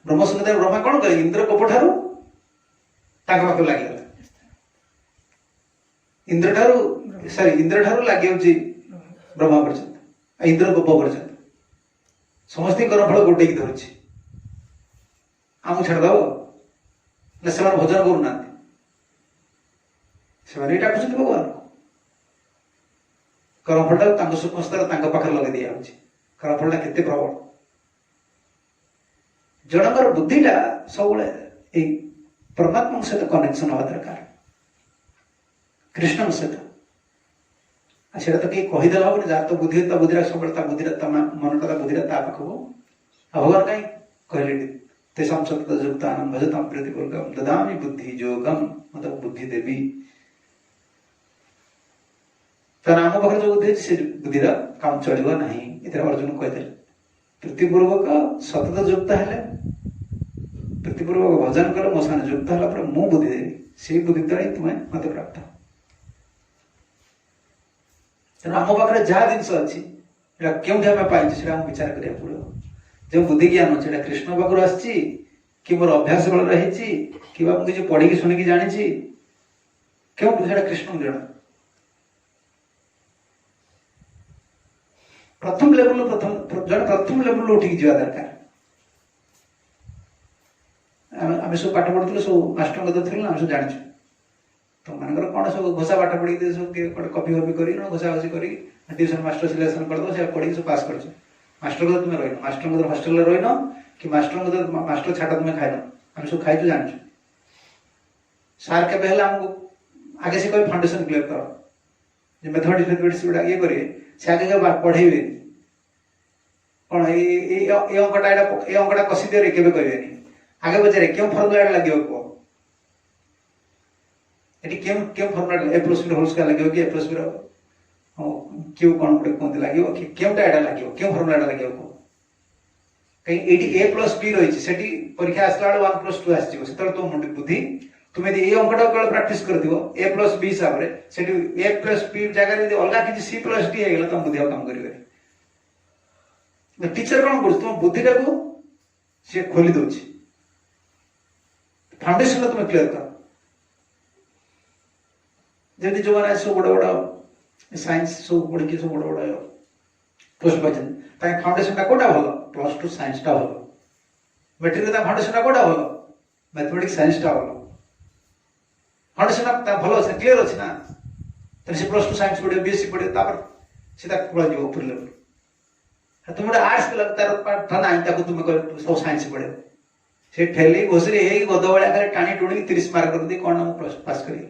ବ୍ରହ୍ମସଂହିତା ବ୍ରହ୍ମା କଣ କରେ? ଇନ୍ଦ୍ର କୋପ ଠାରୁ ତାଙ୍କ ପାଖକୁ ଲାଗିଗଲା। ଇନ୍ଦ୍ର ଠାରୁ ଲାଗିଯାଉଛି ବ୍ରହ୍ମା ପର୍ଯ୍ୟନ୍ତ, ଇନ୍ଦ୍ର ଗୋପ ପର୍ଯ୍ୟନ୍ତ। ସମସ୍ତେ କର୍ମଫଳ ଗୋଟେଇକି ଧରୁଛି। ଆମକୁ ଛାଡ଼ିଦବ ନା? ସେମାନେ ଭଜନ କରୁନାହାନ୍ତି, ସେମାନେ ବି ଡାକୁଛନ୍ତି ଭଗବାନଙ୍କୁ। କର୍ମଫଳଟା ତାଙ୍କ ସୁଖସ୍ତର ତାଙ୍କ ପାଖରେ ଲଗେଇ ଦିଆଯାଉଛି। କର୍ମଫଳଟା କେତେ ପ୍ରବଳ। ଜଣଙ୍କର ବୁଦ୍ଧିଟା ସବୁବେଳେ ଏଇ ପରମାତ୍ମାଙ୍କ ସହିତ କନେକ୍ସନ ହବା ଦରକାର, କୃଷ୍ଣଙ୍କ ସହିତ। ଆଉ ସେଇଟା ତ କେହି କହିଦେଲା ହବନି। ଯାହାର ତ ବୁଦ୍ଧି, ତା ବୁଦ୍ଧିଟା ସବୁବେଳେ, ତା ବୁଦ୍ଧିଟା, ତା ମନଟା, ତା ବୁଦ୍ଧିଟା ତା ପାଖକୁ। ଆଉ ଭଗବାନ କାହିଁ କହିଲେ ତେଷାଂ ସତତ ଯୁକ୍ତାନାଂ ଭଜତାଂ ପ୍ରୀତିପୂର୍ବକଂ ଦଦାମି ବୁଦ୍ଧି ଯୋଗଂ, ମତେ ବୁଦ୍ଧି ଦେବି। କାରଣ ଆମ ପାଖରେ ଯୋଉ ବୁଦ୍ଧି ଅଛି ସେ ବୁଦ୍ଧିର କାମ ଚଳିବ ନାହିଁ। ଏଥିରେ ଅର୍ଜୁନ କହିଥିଲେ ପ୍ରୀତିପୂର୍ବକ ସତତ ଯୁକ୍ତ ହେଲେ, ପ୍ରୀତିପୂର୍ବକ ଭଜନ କଲେ, ମୋ ସାଙ୍ଗରେ ଯୁକ୍ତ ହେଲା ପରେ ମୁଁ ବୁଦ୍ଧି ଦେବି। ସେଇ ବୁଦ୍ଧି ଦ୍ୱାରା ହିଁ ତୁମେ ମତେ ପ୍ରାପ୍ତ। ତେଣୁ ଆମ ପାଖରେ ଯାହା ଜିନିଷ ଅଛି ସେଟା କେଉଁଠି ଆମେ ପାଇଛୁ ସେଟା ଆମକୁ ବିଚାର କରିବାକୁ ପଡିବ। ଯେଉଁ ବୁଦ୍ଧି ଜ୍ଞାନ ଅଛି ସେଟା କୃଷ୍ଣ ପାଖରୁ ଆସିଛି କି ମୋର ଅଭ୍ୟାସ ବଳରେ ହେଇଛି କିମ୍ବା ମୁଁ କିଛି ପଢିକି ଶୁଣିକି ଜାଣିଛି, କେଉଁଠୁ ସେଟା କୃଷ୍ଣଙ୍କୁ ଜଣା। ପ୍ରଥମ ଲେବୁଲ ଉଠିକି ଯିବା ଦରକାର। ଆମେ ସବୁ ପାଠ ପଢୁଥିଲୁ, ସବୁ ମାଷ୍ଟରଙ୍କ ଥିଲୁ, ଆମେ ସବୁ ଜାଣିଛୁ। ତମମାନଙ୍କର କଣ ସବୁ ଘୋଷା ପାଠ ପଢିକି ସବୁ କପି ଫପି କରି ଘୋଷା ଘୋଷି କରି ଟ୍ୟୁସନ ମାଷ୍ଟର ସିଲେକ୍ସନ କରିଦବ, ସେ ପଢିକି ସବୁ ପାସ୍ କରିଛ। ମାଷ୍ଟର କଥା ତୁମେ ରହିନ, ମାଷ୍ଟରଙ୍କ ହଷ୍ଟେଲରେ ରହିନ କି ମାଷ୍ଟର ଛାଟ ତୁମେ ଖାଇନ। ଆମେ ସବୁ ଖାଇଛୁ, ଜାଣିଛୁ। ସାର୍ କେବେ ହେଲେ ଆମକୁ ଆଗେ ସେ କହିବେ ଫାଉଣ୍ଡେସନ କ୍ଲିୟର କର, ଯେ ମେଥମେଟିକ୍ସ ଗୁଡା ଇଏ କରିବେ, ସେ ଆଗେ ପଢେଇବେ କଣ ଏଇ ଅଙ୍କଟା କଷି ଦିଅରେ କେବେ କହିବେନି। ଆଗେ ପଚାରେ କେଉଁ ଫର୍ମୁଲା ଲାଗିବ କୁହ, ଏଠି କେଉଁ ଫର୍ମୁଲା ଏ ପ୍ଲସ୍ ବି ହୋଲ୍ ସ୍କୋୟାର ଲାଗିବ କି ଏ ପ୍ଲସ୍ ବି କ୍ୟୁ କଣ ଗୋଟେ କୁହନ୍ତି ଲାଗିବ କି କେଉଁଟା ଏଟା ଲାଗିବ, କେଉଁ ଫର୍ମୁଲାଟା ଲାଗିବ କୁହ। କାହିଁକି ଏଇଠି ଏ ପ୍ଲସ୍ ବି ରହିଛି, ସେଠି ପରୀକ୍ଷା ଆସିଲା ବେଳେ 1+2 ଆସିଯିବ। ସେତେବେଳେ ତୁମ ମୁଣ୍ଡ ବୁଦ୍ଧି, ତୁମେ ଯଦି ଏଇ ଅଙ୍କଟା କେବଳ ପ୍ରାକ୍ଟିସ କରିଥିବ ଏ ପ୍ଲସ୍ ବି ହିସାବରେ, ସେଠି ଏ ପ୍ଲସ୍ ବି ଜାଗାରେ ଯଦି ଅଲଗା କିଛି ସି ପ୍ଲସ୍ ଡି ହେଇଗଲା ତମ ବୁଦ୍ଧି ଆଉ କାମ କରିବନି। ଟିଚର କଣ କରୁଛି? ତୁମ ବୁଦ୍ଧିଟାକୁ ସିଏ ଖୋଲି ଦଉଛି। ଫାଉଣ୍ଡେସନ ତୁମେ କ୍ଲିୟର କର। ଯେମିତି ଯୋଉମାନେ ସବୁ ବଡ ବଡ ସାଇନ୍ସ ସବୁ ପଢିକି ସବୁ ବଡ ବଡ ପୋଷ୍ଟ ପାଇଛନ୍ତି, ତାଙ୍କ ଫାଉଣ୍ଡେସନଟା କୋଉଟା ଭଲ? +2 ସାଇନ୍ସଟା ଭଲ। ମେଟ୍ରିକରେ ତା ଫାଉଣ୍ଡେସନଟା କୋଉଟା ଭଲ? ମ୍ୟାଥମେଟିକ୍ସ ସାଇନ୍ସଟା ଭଲ। ଫାଉଣ୍ଡେସନଟା ଭଲ ଅଛି, କ୍ଲିୟର ଅଛି ନା। ତାହେଲେ ସେ +2 ସାଇନ୍ସ ପଢିବ, ବିଏସସି ପଢିବ, ତାପରେ ସେ ତାକୁ ପଳାଯିବ ଉପର ଲେଭେଲ। ତୁମେ ଗୋଟେ ଆର୍ଟ୍ସ ପିଲା, ତାର ପାଠ ନାହିଁ, ତାକୁ ତୁମେ ସବୁ ସାଇନ୍ସ ପଢିବ, ସେ ଠେଲି ଘୋଷରି ହେଇକି ଗଧ ଭଳିଆ ଖାଲି ଟାଣି ଟୁଣିକି 30 ମାର୍କ କରିଦେଇ କଣ ମୁଁ ପାସ୍ କରିବି।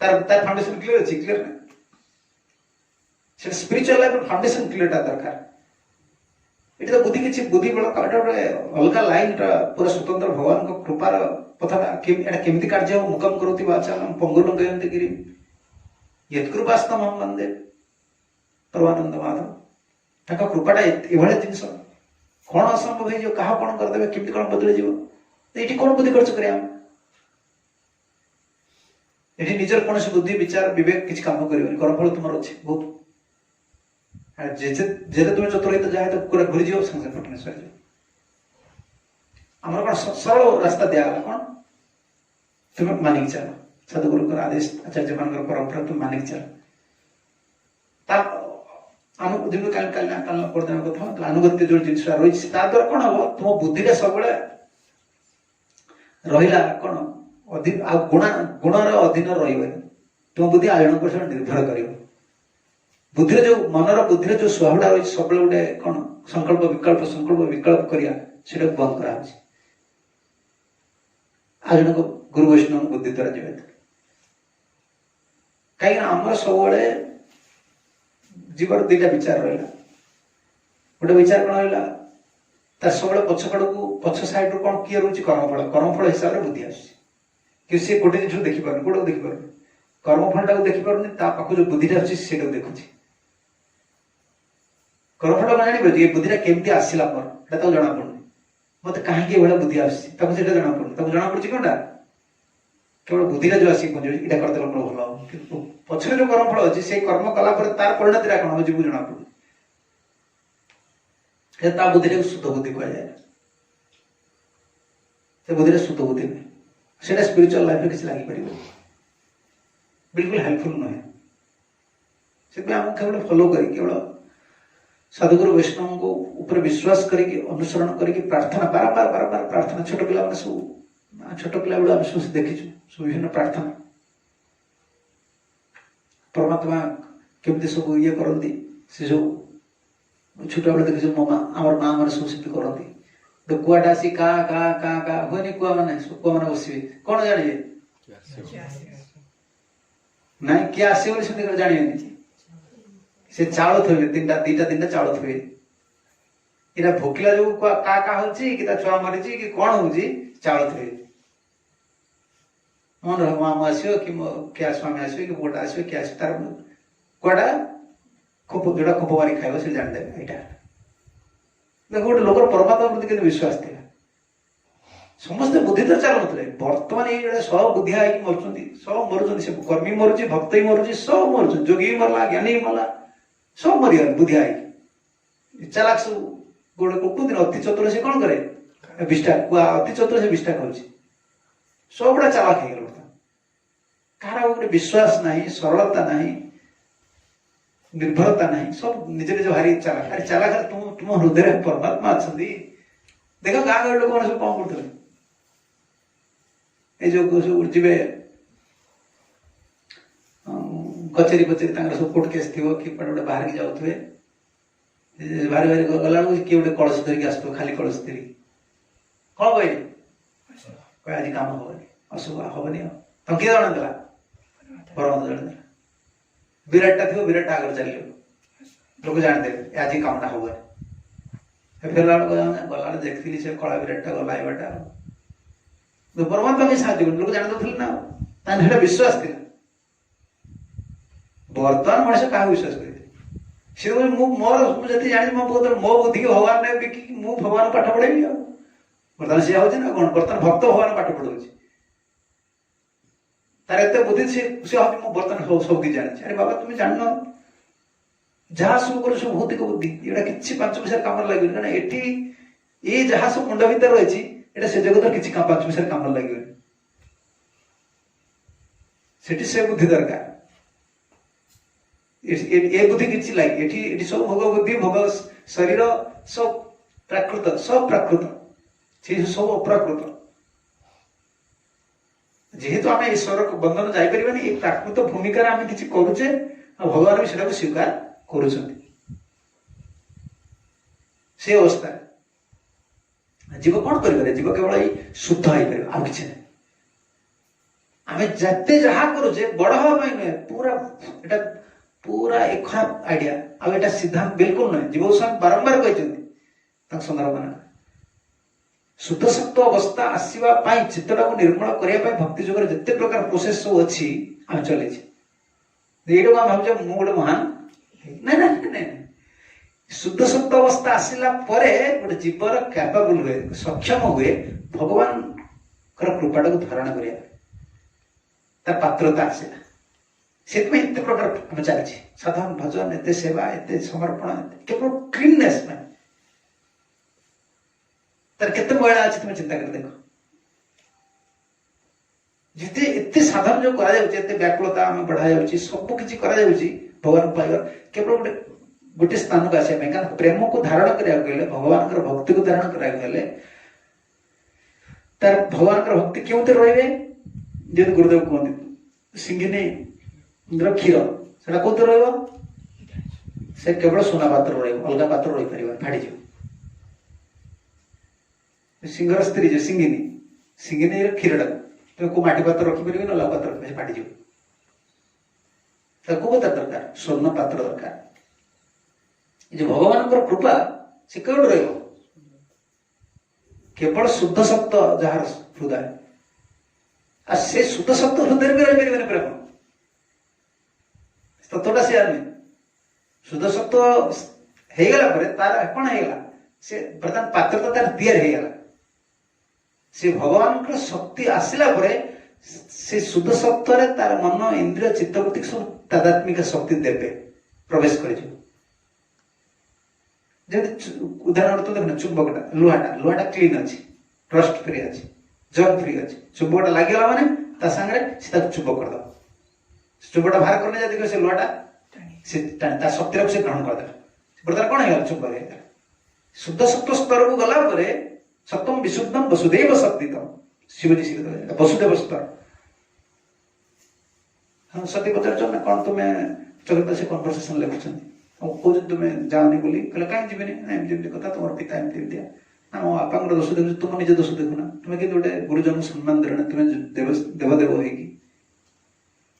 ତାର ଫାଉଣ୍ଡେସନ କ୍ଲିୟର ଅଛି? କ୍ଲିୟର ନାହିଁ। ସେଟା ସ୍ପିରିଚୁଆଲ ଲାଇଫର ଫାଉଣ୍ଡେସନ କ୍ଲିୟରଟା ଦରକାର। ଏଠି ତ ବୁଦ୍ଧି ବଳ ଗୋଟେ ଅଲଗା ଲାଇନଟା, ପୁରା ସ୍ୱତନ୍ତ୍ର ଭଗବାନଙ୍କ କୃପାର କଥାଟା। ଏଟା କେମିତି କାର୍ଯ୍ୟ ମୁକମ କରୁଛି ବାଚାଲମ ପଙ୍ଗୁଲଂ ଗୟନ୍ତି ଗିରି ୟତ୍କୃପାସ୍ତମହଂ ବନ୍ଦେ ପରମାନନ୍ଦ ମାଧବ। ତାଙ୍କ କୃପାଟା ଏଭଳିଆ ଜିନିଷ, କଣ ଅସମ୍ଭବ ହେଇଯିବ, କାହା କଣ କରିଦେବେ, କେମିତି କଣ ବଦଳିଯିବ। ଏଇଠି କଣ ବୁଦ୍ଧି ଖର୍ଚ୍ଚ କରିବା? ଏଠି ନିଜର କୌଣସି ବୁଦ୍ଧି ବିଚାର ବିବେକ କିଛି କାମ କରିବନି। କର୍ମଫଳ ତୁମର ଅଛି ବହୁତ। ଯେତେ ତୁମେ ଚତୁର ହେଇତ ଯାହା ପୁରା ଘୁରିଯିବ, ସାଙ୍ଗେ ସାଙ୍ଗେ ଫଟନେ ସରିଯିବ। ଆମର କଣ ସରଳ ରାସ୍ତା ଦିଆଗଲା, କଣ ତୁମେ ମାନିକି ଚାଲ, ସାଧୁଗୁରୁଙ୍କର ଆଦେଶ, ଆଚାର୍ଯ୍ୟ ମାନଙ୍କର ପରମ୍ପରା ତୁମେ ମାନିକି ଚାଲ। ଯେମିତି କାଲି କାଲି କାଲି ପରଦିନ କଥା ଆନୁଗତ୍ୟ ଯୋଉ ଜିନିଷଟା ରହିଛି ତା ଦ୍ୱାରା କଣ ହବ ତୁମ ବୁଦ୍ଧିଟା ସବୁବେଳେ ରହିଲା କଣ ଆଉ ଗୁଣର ଅଧୀନ ରହିବନି ତୁମ ବୁଦ୍ଧି ଆଉ ଜଣଙ୍କ ଉପରେ ନିର୍ଭର କରିବ ବୁଦ୍ଧିରେ ଯୋଉ ମନର ବୁଦ୍ଧିରେ ଯୋଉ ସ୍ୱଭାବଟା ରହିଛି ସବୁବେଳେ ଗୋଟେ କଣ ସଂକଳ୍ପ ବିକଳ୍ପ କରିବା ସେଟାକୁ ବନ୍ଦ କରାହଉଛି ଆଉ ଜଣଙ୍କ ଗୁରୁ ବୈଷ୍ଣବ ବୁଦ୍ଧି ଦ୍ୱାରା ଯିବେ କାହିଁକିନା ଆମର ସବୁବେଳେ ଜୀବନ ଦିଟା ବିଚାର ରହିଲା ଗୋଟେ ବିଚାର କଣ ରହିଲା ତା ସବୁବେଳେ ପଛ କଡ଼କୁ ପଛ ସାଇଡରୁ କଣ କିଏ ରହୁଛି କର୍ମଫଳ ହିସାବରେ ବୁଦ୍ଧି ଆସୁଛି କିନ୍ତୁ ସେ ଗୋଟେ ଜିନିଷ ଦେଖିପାରୁନି କୋଉଟାକୁ ଦେଖିପାରୁନି କର୍ମଫଳଟାକୁ ଦେଖିପାରୁନି ତା ପାଖକୁ ଯୋଉ ବୁଦ୍ଧିଟା ଆସୁଛି ସେଇଟାକୁ ଦେଖୁଛି କର୍ମଫଳ କଣ ଜାଣିପାରୁଛି ଏ ବୁଦ୍ଧିଟା କେମିତି ଆସିଲା ମୋର ଏଟା ତାକୁ ଜଣାପଡୁନି ମତେ କାହିଁକି ଏଭଳିଆ ବୁଦ୍ଧି ଆସୁଛି ତାକୁ ସେଇଟା ଜଣାପଡୁନି ତାକୁ ଜଣାପଡୁଛି କଣଟା କେବଳ ବୁଦ୍ଧିଟା ଯୋଉ ଆସିକି ପହଞ୍ଚିବ ଏଇଟା କରିଦେଲେ ମୋର ଭଲ ହବ କିନ୍ତୁ ପଛରେ ଯୋଉ କର୍ମଫଳ ଅଛି ସେଇ କର୍ମ କଲା ପରେ ତାର ପରିଣତିଟା କଣ ହବ ଯିବୁ ଜଣାପଡୁନି ତା ବୁଦ୍ଧିରେ ଶୁଦ୍ଧ ବୁଦ୍ଧି କୁହାଯାଏ ସେ ବୁଦ୍ଧିରେ ଶୁଦ୍ଧ ବୁଦ୍ଧି ନୁହେଁ ସେଇଟା ସ୍ପିରିଚୁଆଲ ଲାଇଫରେ କିଛି ଲାଗିପାରିବ ବିଲକୁଲ ହେଲ୍ପଫୁଲ ନୁହେଁ ସେଥିପାଇଁ ଆମକୁ କେବଳ ଫଲୋ କରି କେବଳ ସାଧୁଗୁରୁ ବୈଷ୍ଣବଙ୍କ ଉପରେ ବିଶ୍ୱାସ କରିକି ଅନୁସରଣ କରିକି ପ୍ରାର୍ଥନା ବାରମ୍ବାର ପ୍ରାର୍ଥନା ଛୋଟ ପିଲାମାନେ ସବୁ ଛୋଟ ପିଲା ବେଳୁ ଆମେ ସବୁ ଦେଖିଛୁ ସବୁ ବିଭିନ୍ନ ପ୍ରାର୍ଥନା ପରମାତ୍ମା କେମିତି ସବୁ ଇଏ କରନ୍ତି ସେ ସବୁ ଛୋଟବେଳେ ଦେଖିଛୁ ଆମର ମା ମାନେ ସବୁ ସେମିତି କରନ୍ତି ଗୋଟେ କୁଆଟା ଆସି କା କା କା କା ହୁଏନି କୁଆ ମାନେ ବସିବେ କଣ ଜାଣିବେ ନାଇଁ କିଏ ଆସିବ ବୋଲି ସେମିତି ଜାଣିବେନି ସେ ଚାଉଳ ଥୋଇବେ ଦିଟା ଚାଉଳ ଥୋଇବେ ଏଇଟା ଭୋକିଲା ଯୋଉ କା କା ହଉଛି କି ତା ଛୁଆ ମରିଛି କି କଣ ହଉଛି ଚାଉଳ ଥୋଇବେ ମନେ ରହ ମାମୁଁ ଆସିବ କି କିଆ ସ୍ୱାମୀ ଆସିବ କି ପୁଅଟା ଆସିବ କିଏ ଆସିବ ତାର କୁଆଟା ଯୋଉଟା ଖୋପ ମାରି ଖାଇବ ସେ ଜାଣିଦେବେ ଏଇଟା ଦେଖ ଗୋଟେ ଲୋକର ପରମାତ୍ମା ପ୍ରତି କେତେ ବିଶ୍ୱାସ ଥିଲା ସମସ୍ତେ ବୁଦ୍ଧି ତ ଚାଲୁନଥିଲେ ବର୍ତ୍ତମାନ ଏଇ ଜଣେ ସହ ବୁଦ୍ଧିଆ ହେଇକି ମରୁଛନ୍ତି ସବୁ ମରୁଛନ୍ତି ସେ କର୍ମୀ ମରୁଛି ଭକ୍ତ ବି ମରୁଛି ସବୁ ମରୁଛନ୍ତି ଯୋଗୀ ବି ମରଲା ଜ୍ଞାନୀ ବି ମରଲା ସବୁ ମରିଗଲେ ବୁଦ୍ଧିଆ ହେଇକି ଚାଲାକ ସବୁ ଗୋଟେ କୁକୁନ୍ତି ଅତି ଚତୁର ସେ କଣ କରେ ବିଷ୍ଠା ଅତି ଚତୁର ସେ ବିଷ୍ଠା କରୁଛି ସବୁଗୁଡା ଚାଲାକ ହେଇଗଲା ବର୍ତ୍ତମାନ କାହାର ଗୋଟେ ବିଶ୍ୱାସ ନାହିଁ ସରଳତା ନାହିଁ ନିର୍ଭରତା ନାହିଁ ସବୁ ନିଜ ଭାରି ଚାଲାକ ଆରେ ଚାଲାକ ତୁମ ହୃଦୟରେ ପରମାତ୍ମା ଅଛନ୍ତି ଦେଖ ଗାଁ ଗହଳି ଲୋକମାନେ ସବୁ କଣ କରୁଥିଲେ ଏଇ ଯୋଉ ସବୁ ଯିବେ କଚେରୀ ତାଙ୍କର ସବୁ କୋର୍ଟ କେସ୍ ଥିବ କି ଗୋଟେ ବାହାରିକି ଯାଉଥିବେ ଭାରି ଗଲାବେଳକୁ କିଏ ଗୋଟେ କଳସ ଧରିକି ଆସୁଥିବ ଖାଲି କଳସ ଧରିକି କଣ କହିଲେ ଆଜି କାମ ହବନି ଅଶୁଭ ହବନି ଆଉ ତମ କିଏ ଜଣାଥିଲା ପରମାତ୍ମା ଜଣାଥିଲା ବିରାଟଟା ଥିବ ବିରାଟଟା ଆଗରେ ଚାଲିବ ଲୋକ ଜାଣିଦେବେ ଆଜି କାମଟା ହବନି ଫେରିଲା ବେଳକୁ ଗଲାବେଳେ ଦେଖିଥିଲି ସେ କଳା ବିରାଟଟା ଗଲା ଏ ବାଟା ପରମାତ୍ମା ବି ସାହାଯ୍ୟ କରୁ ଲୋକ ଜାଣିଦଉଥିଲେ ନା ତାହେଲେ ସେଟା ବିଶ୍ୱାସ ଥିଲା ବର୍ତ୍ତମାନ ମଣିଷ କାହାକୁ ବିଶ୍ୱାସ କରିବେ ସେ ମୁଁ ଯେତିକି ଜାଣିଛି ମୋ ବୁଦ୍ଧିକି ଭଗବାନ ବିକି ମୁଁ ଭଗବାନ ପାଠ ପଢେଇବି ଆଉ ବର୍ତ୍ତମାନ ସିଏ ହଉଛି ନା କଣ ବର୍ତ୍ତମାନ ଭକ୍ତ ଭଗବାନ ପାଠ ପଢଉଛି ତାର ଏତେ ବୁଦ୍ଧି ସେ ଭାବୁଛି ମୁଁ ବର୍ତ୍ତମାନ ସବୁ କିଛି ଜାଣିଛି ଆରେ ବାବା ତୁମେ ଜାଣିନ ଯାହା ସବୁ କରୁ ସବୁ ଭୌତିକ ବୁଦ୍ଧି ଏଇଟା କିଛି 5 ପଇସାରେ କାମରେ ଲାଗିବନି କାରଣ ଏଠି ଏଇ ଯାହା ସବୁ ମୁଣ୍ଡ ଭିତରେ ରହିଛି ଏଇଟା ସେ ଜଗତର କିଛି 5 ପଇସାରେ କାମରେ ଲାଗିବନି ସେଠି ସେ ବୁଦ୍ଧି ଦରକାର ଏ ବୁଦ୍ଧି କିଛି ଲାଗେ ଏଠି ସବୁ ଭୋଗ ବୁଦ୍ଧି ଭୋଗ ଶରୀର ସବୁ ପ୍ରାକୃତ ସେ ସବୁ ଅପ୍ରାକୃତ ଯେହେତୁ ଆମେ ଈଶ୍ୱର ବନ୍ଧନ ଯାଇପାରିବାନି ଏଇ ପ୍ରାକୃତ ଭୂମିକାରେ ଆମେ କିଛି କରୁଛେ ଆଉ ଭଗବାନ ବି ସେଟାକୁ ସ୍ୱୀକାର କରୁଛନ୍ତି ସେ ଅବସ୍ଥାରେ ଜୀବ କଣ କରିପାରେ ଜୀବ କେବଳ ଏଇ ଶୁଦ୍ଧ ହେଇପାରିବ ଆଉ କିଛି ନାହିଁ ଆମେ ଯେତେ ଯାହା କରୁଛେ ବଡ ହବା ପାଇଁ ନୁହେଁ ଏଟା ପୁରା ଏକ ଆଇଡିଆ ଆଉ ଏଟା ସିଦ୍ଧାନ୍ତ ବିଲକୁଲ ନୁହେଁ ଜୀବ ଗୋସ୍ୱାମୀ ବାରମ୍ବାର କହିଛନ୍ତି ତାଙ୍କ ସନ୍ଦର୍ଭ ଶୁଦ୍ଧ ସତ୍ତ୍ୱ ଅବସ୍ଥା ଆସିବା ପାଇଁ ଚିତ୍ତଟାକୁ ନିର୍ମଳ କରିବା ପାଇଁ ଭକ୍ତି ଯୁଗରେ ଯେତେ ପ୍ରକାର ପ୍ରୋସେସ ସବୁ ଅଛି ଆମେ ଚଲେଇଛେ ଏଇଟାକୁ ଆମେ ଭାବୁଛେ ମୁଁ ଗୋଟେ ମହାନ ନାଇଁ ଶୁଦ୍ଧ ସତ୍ତ୍ୱ ଅବସ୍ଥା ଆସିଲା ପରେ ଗୋଟେ ଜୀବର କ୍ୟାପାବୁଲ ହୁଏ ସକ୍ଷମ ହୁଏ ଭଗବାନଙ୍କର କୃପାଟାକୁ ଧାରଣ କରିବା ତାର ପାତ୍ରତା ଆସିଲା ସେଥିପାଇଁ ଏତେ ପ୍ରକାର ଆମେ ଚାଲିଛି ସାଧନ ଭଜନ ଏତେ ସେବା ଏତେ ସମର୍ପଣ କେବଳ କ୍ଲିନନେସ୍ ପାଇଁ ତାର କେତେ ମହିଳା ଅଛି ତୁମେ ଚିନ୍ତା କରି ଦେଖ ଯେତେ ଏତେ ସାଧନ ଯୋଉ କରାଯାଉଛି ଏତେ ବ୍ୟାକୁଳତା ଆମେ ବଢାଯାଉଛି ସବୁ କିଛି କରାଯାଉଛି ଭଗବାନ ପାଇବା କେବଳ ଗୋଟେ गोटे स्थान को आसवा कारण प्रेम को धारण करा भगवान भक्ति को धारण करा तार भगवान भक्ति क्यों रे जो गुरुदेव कहते सिंगिनी क्षीर से कौन से केवल सोना पात्र अलग पात्र रही पार फाड़ी सिंगर स्त्री जो सिंगिनी सिंगिनी क्षीर तुम को माटी पात्र रखिपर ना अलग पात्र रखी फाटी कौ पात्र दरकार स्वर्ण पात्र दरकार जो भगवान कृपा से कौन केवल शुद्ध सत्व जार हृदय आ से शुद्ध सत्व हृदय भी रही प्रेम तत्वटा से आने शुद्ध सत्व होगला तार कौन होगा से बर्तमान पात्र तो तार दिया होगला से भगवान शक्ति आसला से शुद्ध सत्व तार मन इंद्रिय चित्तवृत्ति सब तादात्मिक शक्ति देवे प्रवेश कर उदाहरण तो देखना चुंबकटा लुहाटा क्लीन अच्छी रस्ट फ्री अच्छी जर्म फ्री अच्छी चुंबकटा लगे मैंने सागर से चुंबक करद चुंबकटा बाहर करने देखिए से लुहाटा से शक्ति से ग्रहण करदे बर्तमान कौन है चुंबक होगा शुद्ध सत्व स्तर को गला सत्यम विशुद्धम वसुदेव शक्तितम शिवजी श्री वसुदेव स्तर हाँ सती पचार ना कौन तुम्हें जगत से कन्वर्सेशन लिखुं कौन तुम्हें जाओनी बोली कहले कहीं जी एमती कथा तुम पिता एमती दिया ना मो बापा दोष देख तुम निज दोष देखुना तुम्हें कि गोटे गुरुजन को सम्मान देना तुम्हें देवदेव होगी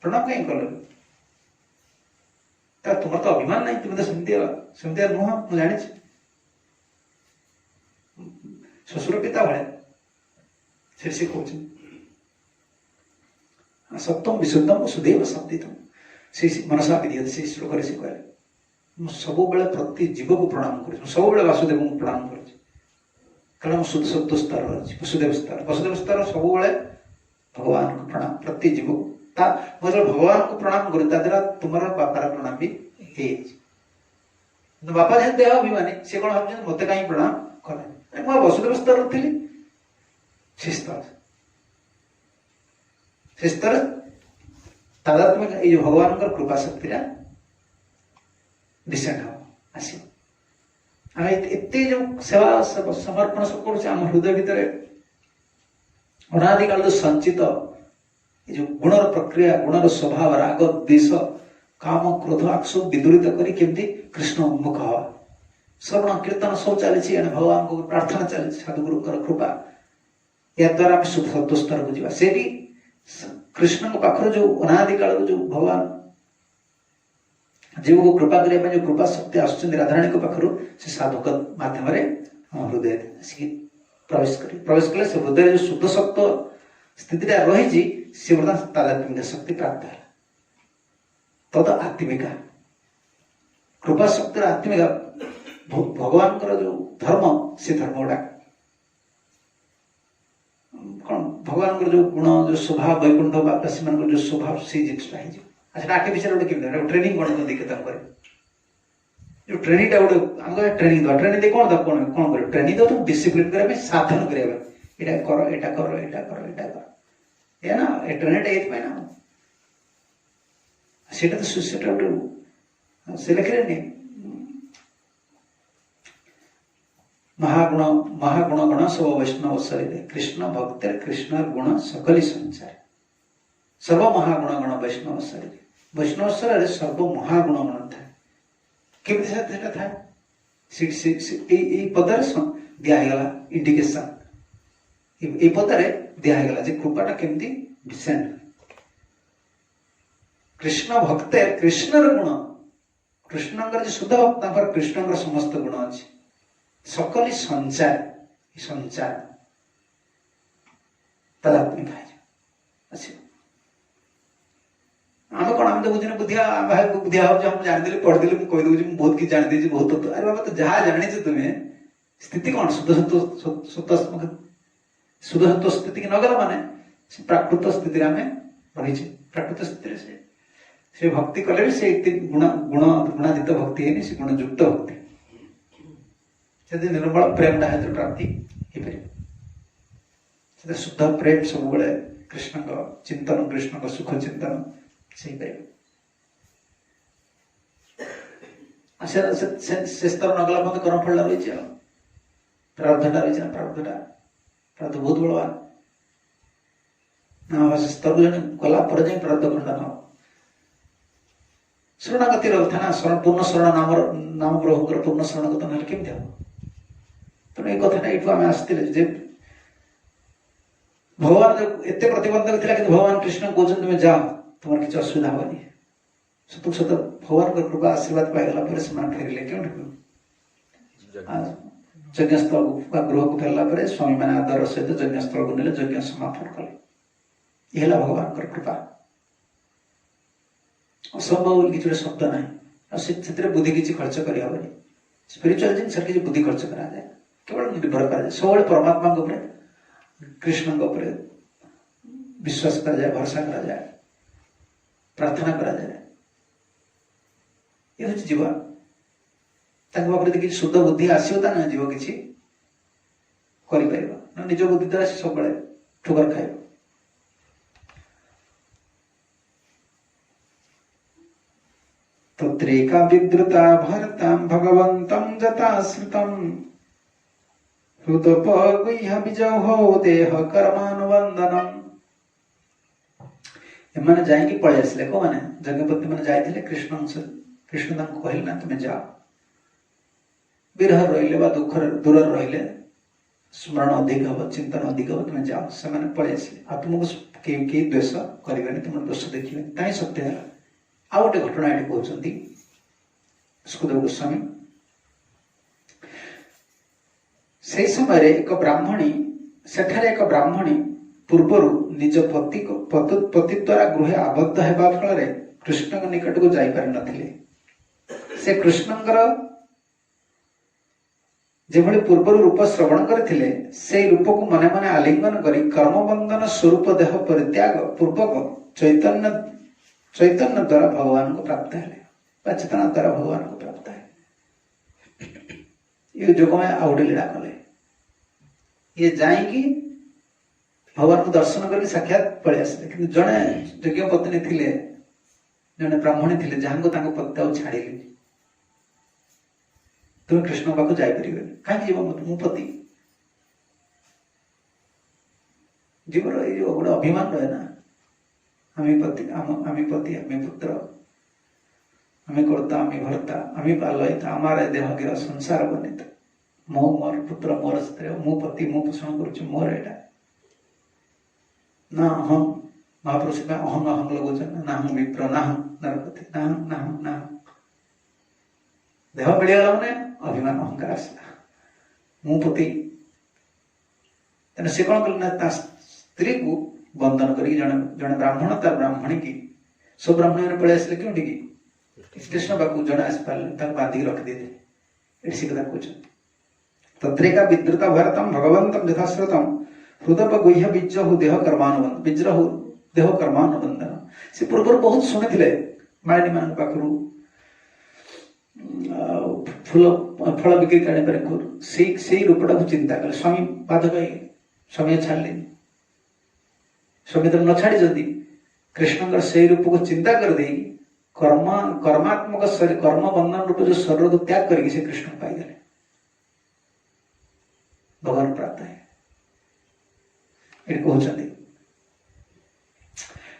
प्रणाम कहीं कल तुम तो अभिमान नहीं तुम्हें तो सेमती नुह मुझे जानी शशुर पिता भाया से कौन सत्यम विशुद्धम वसुदेव शक्तितम से मनसा विधि से श्लोक से कहे सब प्रति जीव को प्रणाम कर सब वासुदेव को प्रणाम कर शुद्ध सत्व स्तर वसुदेव स्तर सब भगवान को प्रणाम प्रति जीव को भगवान को प्रणाम कर द्वारा तुम बापार प्रणाम भी बापा जहाँ देह अभिमानी सी कौन भाव मत कहीं प्रणाम करें मैं वसुदेव स्तर थी से स्तर तादात्म्य ये भगवान कृपा शक्ति डिसेंड हम आसो आम एत जो सेवा समर्पण सब कर हृदय भितर अनादिकाल संचित जो गुणर प्रक्रिया गुणर स्वभाव राग द्वेष काम क्रोध आक्ष विदूरित करी केमती कृष्ण उन्मुख हवा श्रवण कीर्तन सब चली भगवान को प्रार्थना चली साधुगुरु कृपा या द्वारा आम शुद्ध सत्व स्तर को जावा से भी कृष्ण पाखर जो अनादिकाल जो भगवान जीव को कृपा करने जो कृपा शक्ति आसुच्च राधाराणी पाखर से साधुक मध्यम हृदय प्रवेश कले से हृदय जो शुद्ध सत्व स्थिति रही सी बर्तमान तादात्मिक शक्ति प्राप्त है तद आत्मिका कृपा शक्ति आत्मिका भगवान जो धर्म से धर्म गुड़ा कौन भगवान जो गुण जो स्वभाव वैकुंठ बासी मान जो स्वभाव से जिनसा अच्छा आर्टिफिशियल गोटे केमी ट्रेनिंग कौन देखिए जो ट्रेनिंग गोटे आम ट्रेनिंग दे ट्रेनिंग दे कौन कौन कौन कर ट्रेनिंग दे तुम डिसिप्लिन करने साधन करने यहाँ कर यहाँ कर यहाँ कर यहाँ कर या ना ट्रेनिंग ये ना से गोटे से लिखे महागुण गण सब वैष्णव शरीर कृष्ण भक्त कृष्ण गुण सकली संचार सर्व महागुण गण वैष्णव शरीर सर्व महागुण गण था केमी था पदर दिगला इंडिकेशन ये पदर दिगला कृपाटा केमती डिसेंड कृष्ण भक्त कृष्णर गुण कृष्णंकर जो शुद्ध भक्त कृष्ण समस्त गुण अच्छी सकली संचार संचार तदात्मिक आम कौन आम तो बुझे बुद्धिया बुद्धिया हम जानी पढ़ी कहीदे बहुत किसी जानी बहुत तत्व अरे बाबा तो जहाँ जानी तुम्हें स्थिति कौन शुद्ध सत्व स्थिति की नगला माने प्राकृत स्थिति आम रही प्राकृत स्थिति से भक्ति कले भी से गुणातीत भक्ति है से गुणयुक्त भक्ति निर्मल प्रेम प्राप्ति शुद्ध प्रेम सब कृष्ण चिंतन कृष्ण सुख चिंतन से से स्तर नगला पर्यंत कर्म फल रही प्रारब्धटा रही प्रारब्ध बहुत बलवान ना से स्तर गला पर जाए प्रारब्ध खंडन हो शरणागति कथा ना शरण पूर्ण शरण नाम प्रभुଙ୍କର पूर्ण शरणागत ना केमती हम तेणु ये कथा ये आम आसते भगवान एत प्रतिबंधक था कि भगवान कृष्ण कहते तुम्हें जाओ तुम किसी असुविधा हेनी सतु सत भगवान कृपा आशीर्वाद पाईगला फेरले क्यों यज्ञस्थल गृह को फेरला स्वामी मैंने आदर सहित यज्ञस्थल को नेले यज्ञ समापन कले यह भगवान कृपा असंभव किसी शब्द ना बुद्धि किसी खर्च करहबनी स्पिरिचुअल जिन किसी बुद्धि खर्च करा जाए केवल निर्भर करा जाए सब परमात्मा कृष्ण विश्वास करा जाए भरोसा करा जाए प्रार्थना करा जाए ये हूँ जीवन पाखे किसी शुद्ध बुद्धि आसोता ना जीव किसी कर निज बुद्धि द्वारा से सब ठुकर खाइब तत्रेका विद्रुता भरतां भगवन्तं जताश्रितं हृदपगुह्य विजहो देह कर्मानुबंधनम एमाने जाइए पळै आसले को माने जगपति माने जाइथिले कृष्ण तांको कहले ना तुम जाओ विरह रहिले बा दुख दूर रहिले स्मरण अधिक हम चिंतन अधिक हम तुम जाओ से माने पळै आसले आ तुमको के द्वेष करिवेनी तुम दोष देखिवे ताई सत्य है आ गोटे घटना ये कहते सुखदेव गोस्वामी से समय एक ब्राह्मणी सेठारे एक ब्राह्मणी पूर्वर निज पति द्वारा गृह आबद्ध होगा फल कृष्ण निकट को जापर नथिले से कृष्णंकर जेभली पूर्वर रूप श्रवण करथिले से रूप को मने मने आलिंगन करी कर्मबंधन स्वरूप देह परित्याग पूर्वक चैतन्य द्वारा भगवान को प्राप्त है चेतना द्वारा भगवान को प्राप्त है ये जो में आउटे लीला कले ये जाएगी भगवान को दर्शन करके साक्षात पड़े आसले कि जड़े यज्ञ पत्नी थिले जड़े ब्राह्मणी थिले जहां को तांको पति छाड़ी तुम कृष्ण पाक जापर कहीं जीव मो पति जीवर ये गोटे अभिमान रहे ना आमी पति आमी पुत्र आमी कर्ता आमी भर्ता आमी पालयिता आमार देह गिर संसार बनित मो मोर पुत्र मोर स्त्री मो पति मो पोषण करुच्ची मोर एटा ना हम महापुरुष में अहंग अहंग लगोचन ना हम विप्र ना हम नरपति ना हम देह मिलगला मैंने अभिमान अहंकार आसला मो पति तेना से कौन कल स्त्री को बंधन करी जड़े ब्राह्मण तार ब्राह्मणी की सब ब्राह्मण मैंने पड़े आसले क्यों कृष्ण बाकू जड़े आस पारे बांधिक रखिदे ये कथा कहते तत्रेका विद्रुता भरतम भगवंतम यथाश्रुतम हृदय गुह्य विज्रहु देह कर्मानुबंधन विज्रहु देह कर्मानुबंधन से पूर्व बहुत शुणी मालिनी मान पाखु फूल फल बिक्री करने रूपटा को चिंता कले स्वामी बाध पाई स्वामी छाड़े स्वामी तो न छाड़ी कृष्ण से रूप को चिंता कर दे कर्मात्मक शरीर कर्म बंधन रूप जो शरीर को त्याग करके से कृष्ण पाईगले भगवान प्राप्त है ये कहते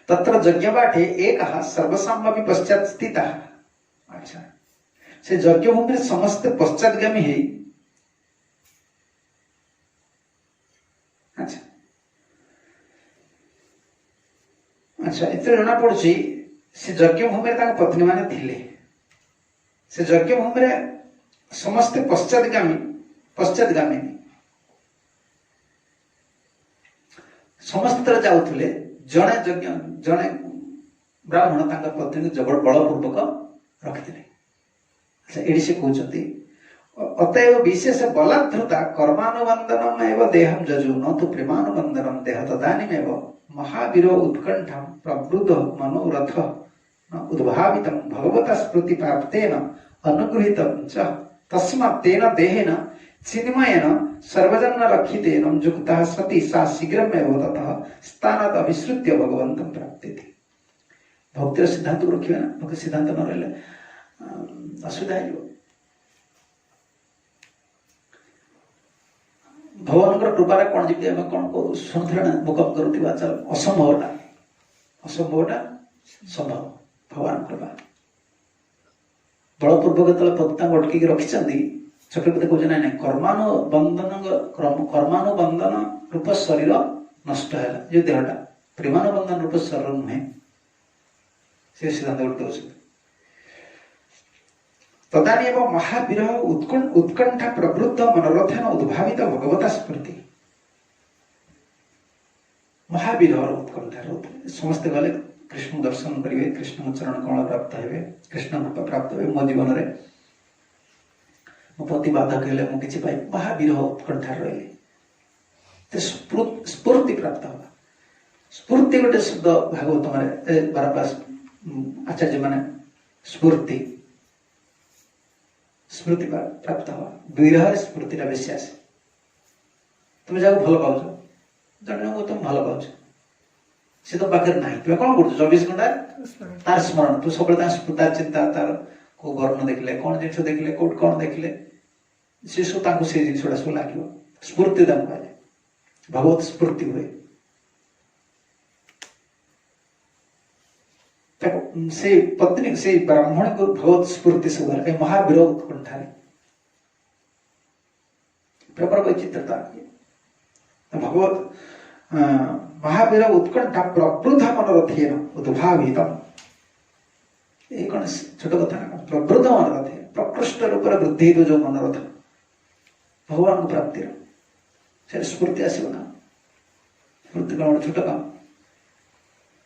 तत्र यज्ञवाटे एक सर्वसाम्य पश्चात स्थित अच्छा से यज्ञ भूमि समस्त पश्चातगामी है अच्छा अच्छा इतने जना पड़ी से यज्ञ भूमि पत्नी माने थिले से यज्ञ भूमि समस्त पश्चातगामी समस्त जाऊले जड़े यज्ञ जड़े ब्राह्मण पत्नी को जबड़ बलपूर्वक रखिले अच्छा ये से कहते अतएव विशेष बलाद्धृता कर्मानुबंधनम एवं देहम जजु न तो प्रेमानुबंधनम देह तदानीमेव महावीर उत्कंठा प्रवृद्ध मनोरथ उद्भावित भगवता स्मृति प्राप्तेन अनुगृहीतं च तस्मात् तेन देहेन चिन्मयेन सर्वजन रक्षितेन युक्तः सति सा शीघ्रमेव ततः स्थानात् अविश्रुत्य भगवन्तं प्राप्यते भक्तिर सिद्धांत को रखिए ना भक्ति सिद्धांत न रहले असुविधा है भगवान कृपार कौन जी आम कौन शुणुला ना मुकम करुवा चल असंभवटा संभव भगवान कृपा बलपूर्वक जो पता अटक रखिंट चक्रवर्ती कौन ना कर्मानुबंधन रूप शरीर नष्ट है जो देहटा प्रेमानुबंधन रूप शरीर नुहे से सिद्धांत उल्टे तदानीव महाविरह उत्कंठा प्रवृत्त मनोरथन उद्भावित भगवता स्मृति महाविरह उत्कंठा समस्ते गले कृष्ण दर्शन करेंगे कृष्ण चरण कमल प्राप्त हे कृष्ण कृपा प्राप्त हे मो जीवन में मो पति बाधक हेले मुझे महाविरह उत्कंठा रही स्फूर्ति प्राप्त होगा स्फूर्ति गोटे शब्द भागवत मारे बारपास आचार्य माने स्फूर्ति स्मृति प्राप्त हुआ विरह स्मृति बेसी आसे तुम जहाँ भल पाच जन को तुम भल पाच सी तुम पाखे ना तुम कौन कर 24 घंटा तार स्मरण तू सब तार चिंता तार को वर्ण देखले कौन जिन देखले कौट कौन देखले सी सब से जिनसा सब लगे स्फूर्ति भगवत स्फूर्ति हुए से पत्नी से ब्राह्मण को भगवत स्फूर्ति से हुआ महाविरह उत्कंठा प्रबल वैचित्रता भगवत महाविरह उत्कंठा प्रवृद्ध मनोरथेन उद्भावित ये कौन छोट कथा ना प्रवृद्ध मनोरथ प्रकृष्ट रूप वृद्धि जो मनोरथ भगवान को प्राप्ति से स्फूर्ति आसो ना स्फूर्ति कौन छोट काम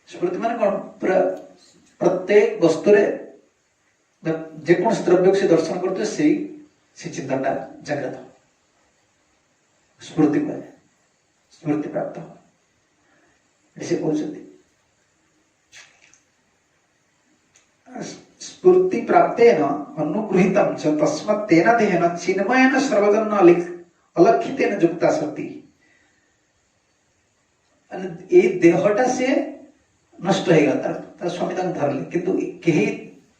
स्मृति मान कौन पूरा प्रत्येक वस्तु जेको द्रव्य से दर्शन करते से चिंता जागृत स्मृति को स्मृति प्राप्त से कहते स्फूर्ति प्राप्त अनुगृहित तस्मात् तेन देहेन चिन्मयेन सर्वजन अलक्षितेन युक्ता सती ये देहटा से नष्ट हो गया तार स्वामी धरले किंतु कहीं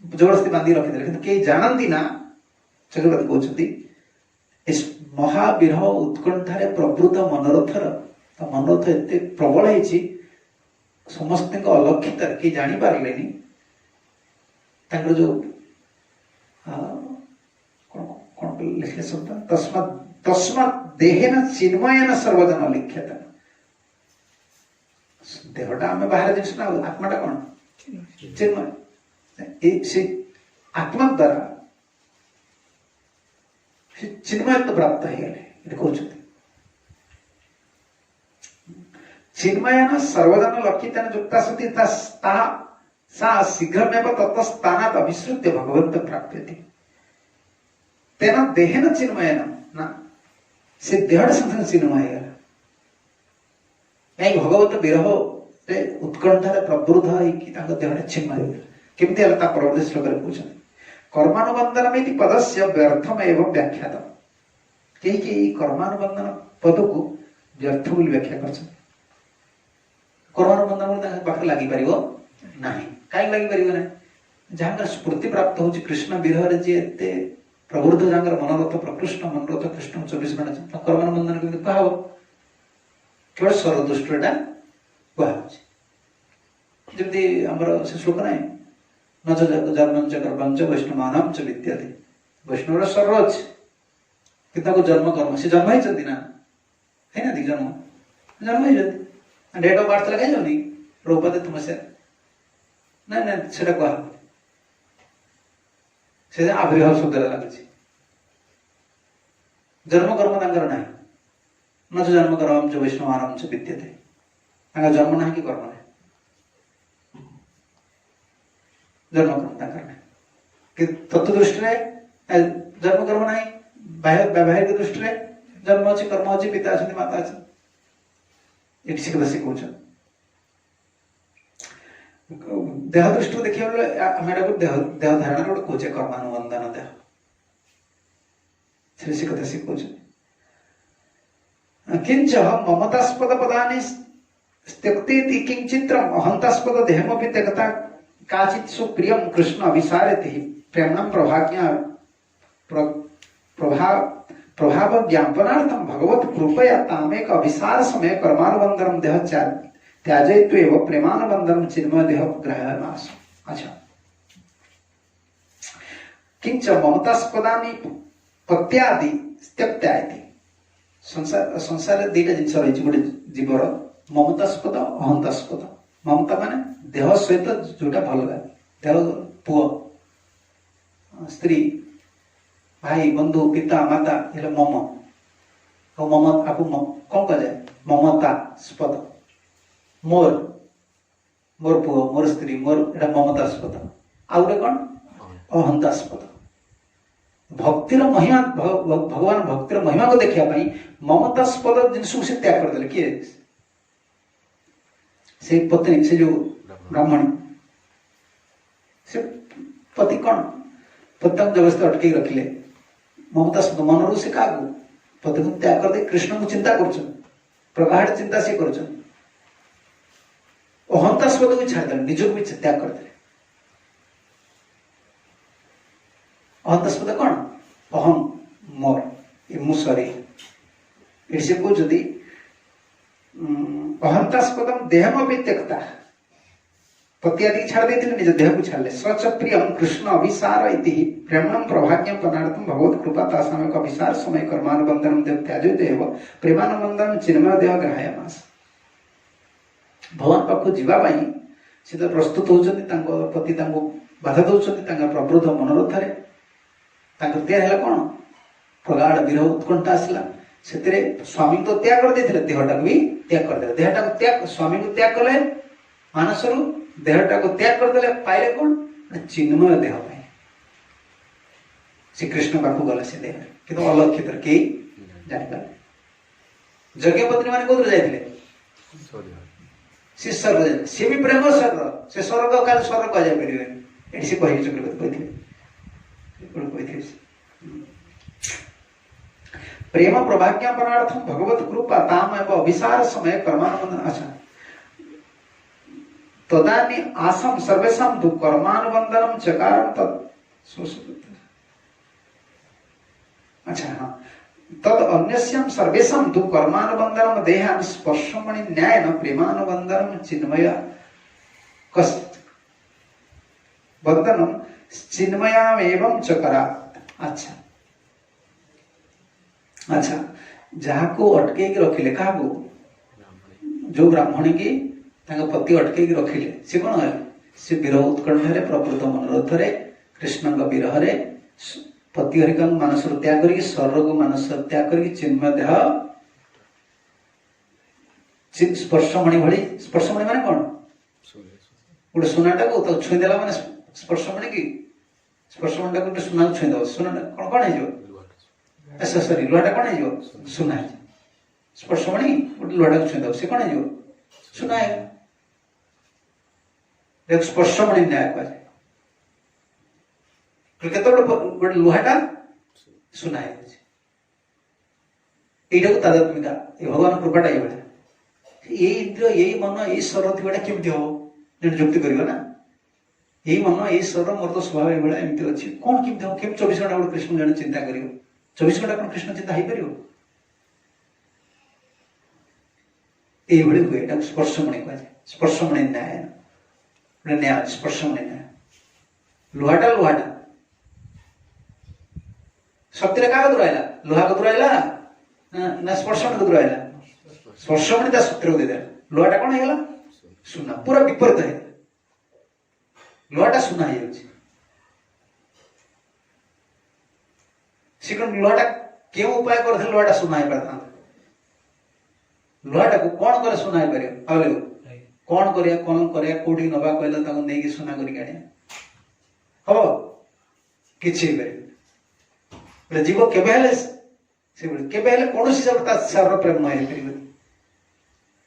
जबरदस्ती बांधी रखिदे किंतु कहीं जानती ना चक्रवर्ती कहते इस महाविरह उत्कंठारे प्रवृत्त मनोरथर मनोरथ एते प्रबल है समस्त अलक्षित कहीं जानी पारे जो कौन लिखले शब्द तस्मात् देहेन चिन्मयेन सर्वजन लिख्यता देहटा आम बाहर जिन ना आत्माटा कौन चिन्मय आत्मा द्वारा चिन्मयत्व प्राप्त हो गए चिन्मयन सर्वजन लक्षितेन युक्ता सती सा शीघ्रमेव तत्स्थानात् अभिश्रुत्य भगवन्तं प्राप्यते तेन देहेन चिन्मयन ना से देहटा संगे चिन्मय है कहीं भगवत विरह उत्कंठार प्रवृद्ध होता देहटा छिन्मय केमती परवर्ती श्लोक कहते कर्मानुबंधन पदस्य व्यर्थम एवं व्याख्यात कहीं कर्मानुबंधन पद को व्यर्थ बोली व्याख्या कर कर्मानुबंधन पाखे लगिपर ना कहीं लगिपर ना जहाँ स्फूर्ति प्राप्त हो कृष्ण विरह जी एत प्रवृद्ध जहाँ मनोरथ प्रकृष्ण मनोरथ कृष्ण 24 घंटा कर्मानुबंधन केमती कह केवल सर्वदुष्टा कहमती आमर से श्लोक ना न जन्म गर्भंच वैष्णवानाम च विद्यते वैष्णव स्वर अच्छे कि जन्म कर्म से जन्म ही ना है ना जन्म ही डेट ऑफ बर्थ लगे जाऊनी रोपदे तुम से ना ना से कह आविर्भाव शब्द लगे जन्म कर्म ना न जन्म कर्म च वैष्णवानाम च विद्यते जन्म ना कि कर्म ना जन्म कर्म कि तत्व दृष्टि जन्म कर्म ना वैवाहिक दृष्टि जन्म अच्छी कर्म अच्छी पिता अच्छे माता अच्छी से कथा शिखौच देह दृष्टि देखिए देह धारणा गोटे कहे कर्मानुबंधन देह से कथा शिखौच किंच ममतास्पद पदानि त्यक्तेति किंचित्रम अहंतास्पद देहमपि त्यक्ता काचित् सुप्रियं कृष्ण अभिसारति प्रेमणं प्रभाव ज्ञापनार्थम भगवत कृपया तामेक अभिसार समय कर्मानुबंधनम देह त्याजयित्व एवं प्रेमानुबंधनम चिन्मय देह ग्रहणास। अच्छा, किंच ममतास्पदानि पत्यादि त्यक्त्यायति। संसार दुईटा जिनस रही गोटे जीवर ममतास्पद अहंतास्पद। ममता माने देह सहित जोटा भल लगे, देह पुओ स्त्री भाई बंधु पिता माता ये मम और ममता आपको कौन कह जाए ममतास्पद। मोर मोर पुओ मोर स्त्री मोर एटा ममतास्पद। आ गोटे कौन अहंतास्पद। भक्तिर महिमा भगवान भक्तिर महिमा को देखा ममतास्पद जिनस से त्याग करदे। किए से पत्नी से जो ब्राह्मणी से पति कौन पत्नी जबरदस्ती अटके रखिले ममतास्पद मन से क्या पति को त्याग कर दे कृष्ण को चिंता कर प्रगाढ़ चिंता से कर अहंतास्पद को छाड़ निज को भी त्याग करदे। अहंतास्पद कौन अहम मोर मुसरी इसे को जदि अहंतास्पदम देहम भी त्यक्ता पति आदि छाड़ देते निज देह को छाड़ले। सच प्रियम कृष्ण अभिसार इति प्रेमणम प्रभाग्यम पनार्थम भगवत कृपा तासामक अभिसार समय कर्मानुबंधनम देव त्याजयित्व एवं प्रेमानुबंधनम चिन्मय देह ग्रहायमास। भगवान पाखु जीवा पाई से तो प्रस्तुत होचंती तांको पति तांको बाधा दउचंती तांका प्रबोध मनोरथरे तांको त्याग हैला कोन प्रगाढ़ विरह उत्कंठा आसला सेतरे स्वामी तो त्याग कर देथिले देहटा भी त्याग कर देले। देहटा को त्याग स्वामी को त्याग कले मानसरु देहटा को त्याग कर देले पाइले कोन चिन्मय देह पाए श्री कृष्ण पाखु गले से देह किंतु अलक्षित के जानि पाले। यज्ञपत्नी माने कोदर जाइथिले से स्वर्ग से भी प्रेम स्वर्ग से स्वर्ग काल स्वर्ग कह जाय परिबे एठी से कहि चक्रवर्ती कहिथिले कोन कहिथिले प्रेम प्रभाज्ञापनार्थम भगवत कृपा ताम एवं अभिसार समय कर्मानुबंधन। अच्छा, तदानी आसम सर्वेशम दु कर्मानुबंधनम चकारम तत्। अच्छा हाँ, तद अन्यस्यम सर्वेशम दु कर्मानुबंधनम देहान स्पर्शमणि न्यायन प्रेमानुबंधनम चिन्मय कस्त बंधनम चिन्मयाम एवं चकरा। अच्छा अच्छा, जहाँ को अटके रखिले क्या जो ब्राह्मणी की पति अटके रखिले सी कौन है से विरह उत्कंठे प्रकृत मनोरथरे कृष्ण विरह पति हरिका मानस त्याग कर स्वर्ग को मानस त्याग कर चिन्मय देह स्पर्शमणि भली। स्पर्शमणि माने कौन गोटे सुनाटा को तो छुईदेला माने स्पर्शमणि की स्पर्शमणि गोटे सुना छुईद सुना कौन कौन है अच्छा सॉरी लुहाटा कौन है सुना है स्पर्शमणि गोटे लुहाटा को छुईद से कौन है सुना है देख स्पर्शमणि न्याय कह गोटे लुहाटा सुना है यही को तादात्मिका भगवान कृपाटा ये इंद्रिय यही मन यही स्वर थी केमती हम जुक्ति कर ना यही मन यही स्वर मोर तो स्वभाव ये एमती अच्छी कौन केमती हम केम 24 घंटा गोटे कृष्ण जन चिंता कर 24 घंटा कौन कृष्ण चिंता हो पार ये हुए स्पर्शमणि कह स्पर्शमणि न्याय न्याय स्पर्शमणि न्याय लुहाटा लुहाटा शक्ति क्या दुराइला लुहा को दुराइला ना स्पर्शमणि को दुराइला स्पर्शमणि ता शक्ति को दे लुहाटा कौन है सुना पूरा विपरीत है लुहाटा सुना है लुहाटा क्यों उपाय करते लुहाटा सुना है पारता लुहाटा को कौन करे सुना है पारे कौन करिया कौन करिया कोठी नबा कहला ताको नै कि सुना करी काढे हो किछि बेले जीव केबे हेले से बेले केबे हेले कोनोसी जबता सर्व प्रेम है परिबे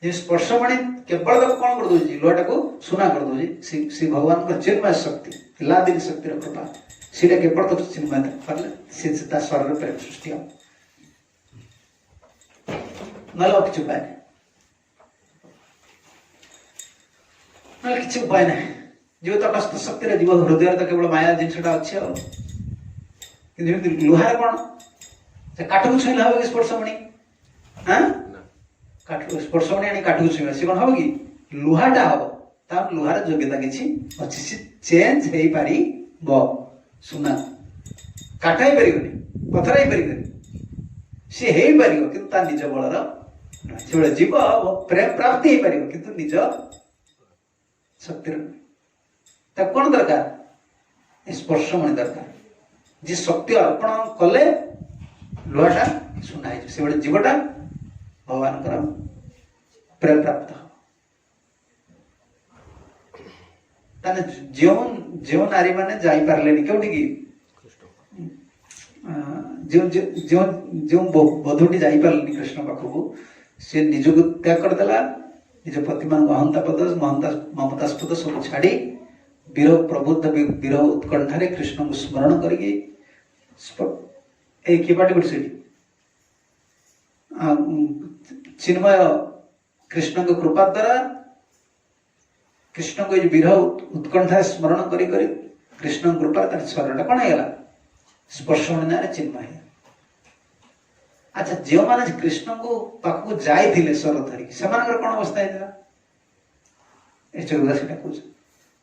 ये स्पर्शमणि केवल तो कौन कर दोजी लुहाटा को सुना कर दोजी श्री भगवान का चिन्मय शक्ति लादिन शक्ति रो कृपा सीधा केवल तो चिन्मय करले सिद्धता सर्व प्रेम सृष्टि हो नलो किछु उपाय नलो किछु उपाय नहीं जीव तो कष्ट शक्ति रे जीव हृदय तो केवल माया जिनसटा अछि किंतु लुहार कौन काठ को छुईला हम कि स्पर्शमणि हाँ काठ स्पर्शमणि आनी काठ को छुईला से कौन हम कि लुहाटा हम तार लुहार योग्यता किसी अच्छी से चेंज हेई पारी बो सुना काठ ही परिगनी पत्थर ही परिगनी से हेई परिगो किंतु तार निज बलर से जीव प्रेम प्राप्ति हेई परिगो किंतु निज शक्ति तब कौन दरकार स्पर्शमणि दरकार जी शक्ति अर्पण कले लुहाटा सुना से जीवटा भगवान प्रेम प्राप्त जो जो नारी मैंने जाई पारले क्योंकि जो जो जो जो बधुटी जाई पारले कृष्ण पाखक से निजक त्याग करदेला निज पति मान अहंतापद ममतास्पद सब छाड़ी वीर प्रबुद्ध वीर उत्कंठारे कृष्ण को स्मरण करके चिन्मय कृष्ण को कृपा द्वारा कृष्ण को वीर उत्कंठा स्मरण करी कृष्ण कृपा तार शरीर कौन है स्पर्शमणि चिन्मय अच्छा जो माने कृष्ण को पाखक जाइथिले स्वर धरिक सेमानकर कौन अवस्था है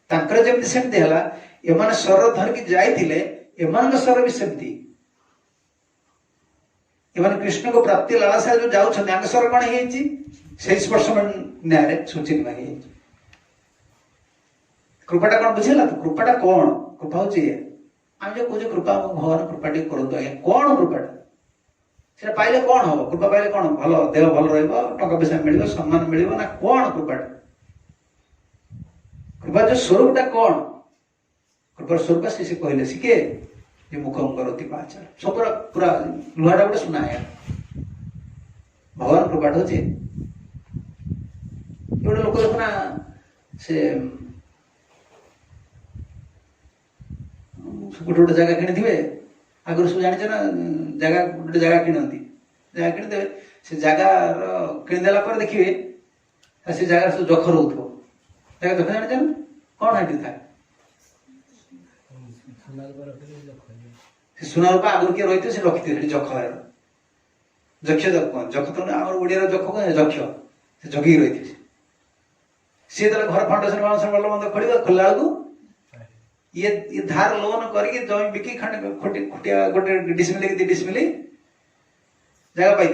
तांकर जेमति सेमति हला एमाने स्वर धरिक जाइथिले एमान स्वर भी सेमति एमान कृष्ण को प्राप्ति लालसा जो जाउ छन आंग स्वर कौन है से स्पर्शमणि न्यारे सुचिन्मय है कृपाटा कौन बुझेला तो कृपाटा कौन कृपा होची आम जो कुछ कृपा भगवान कृपाटी करतो आज्ञा कौन कृपाटा से पाइले कौन हम कृपा पाइले कौन भल देह भल रहिबो टका पैसा मिलिबो सम्मान मिलिबो ना कौन कृपाटा कृपा जो स्वरूपटा कौन कृपा स्वरूप से कहले सिके ये मुखम करोति पाचार सब पूरा लुहाटा गोटे सुना है भगवान कृपाट होचे गोटे लोक देखना से गोटे गोटे जगह किणी आगुरी सब जानी ना जगह गोटे जगह किणती जगह किणीदे से जगार किणीदेला पर देखिए से जगार सब जख रोथो जगह जख जानी ना कौन है था सुना रूपा आगुरी किए रही से रखी जख जक्ष जख तो आम ओडिया जख जक्ष से जगिक रही सी घर फाउंडेशन ଭଲ ମନ୍ଦ ଖୋଲିବା ଖୋଲିଲା ବେଳକୁ ये धार लोन करके जमी बिकी खंड खुटिया गोटे डिसमिल कि 2 डिसमिल जगह पाई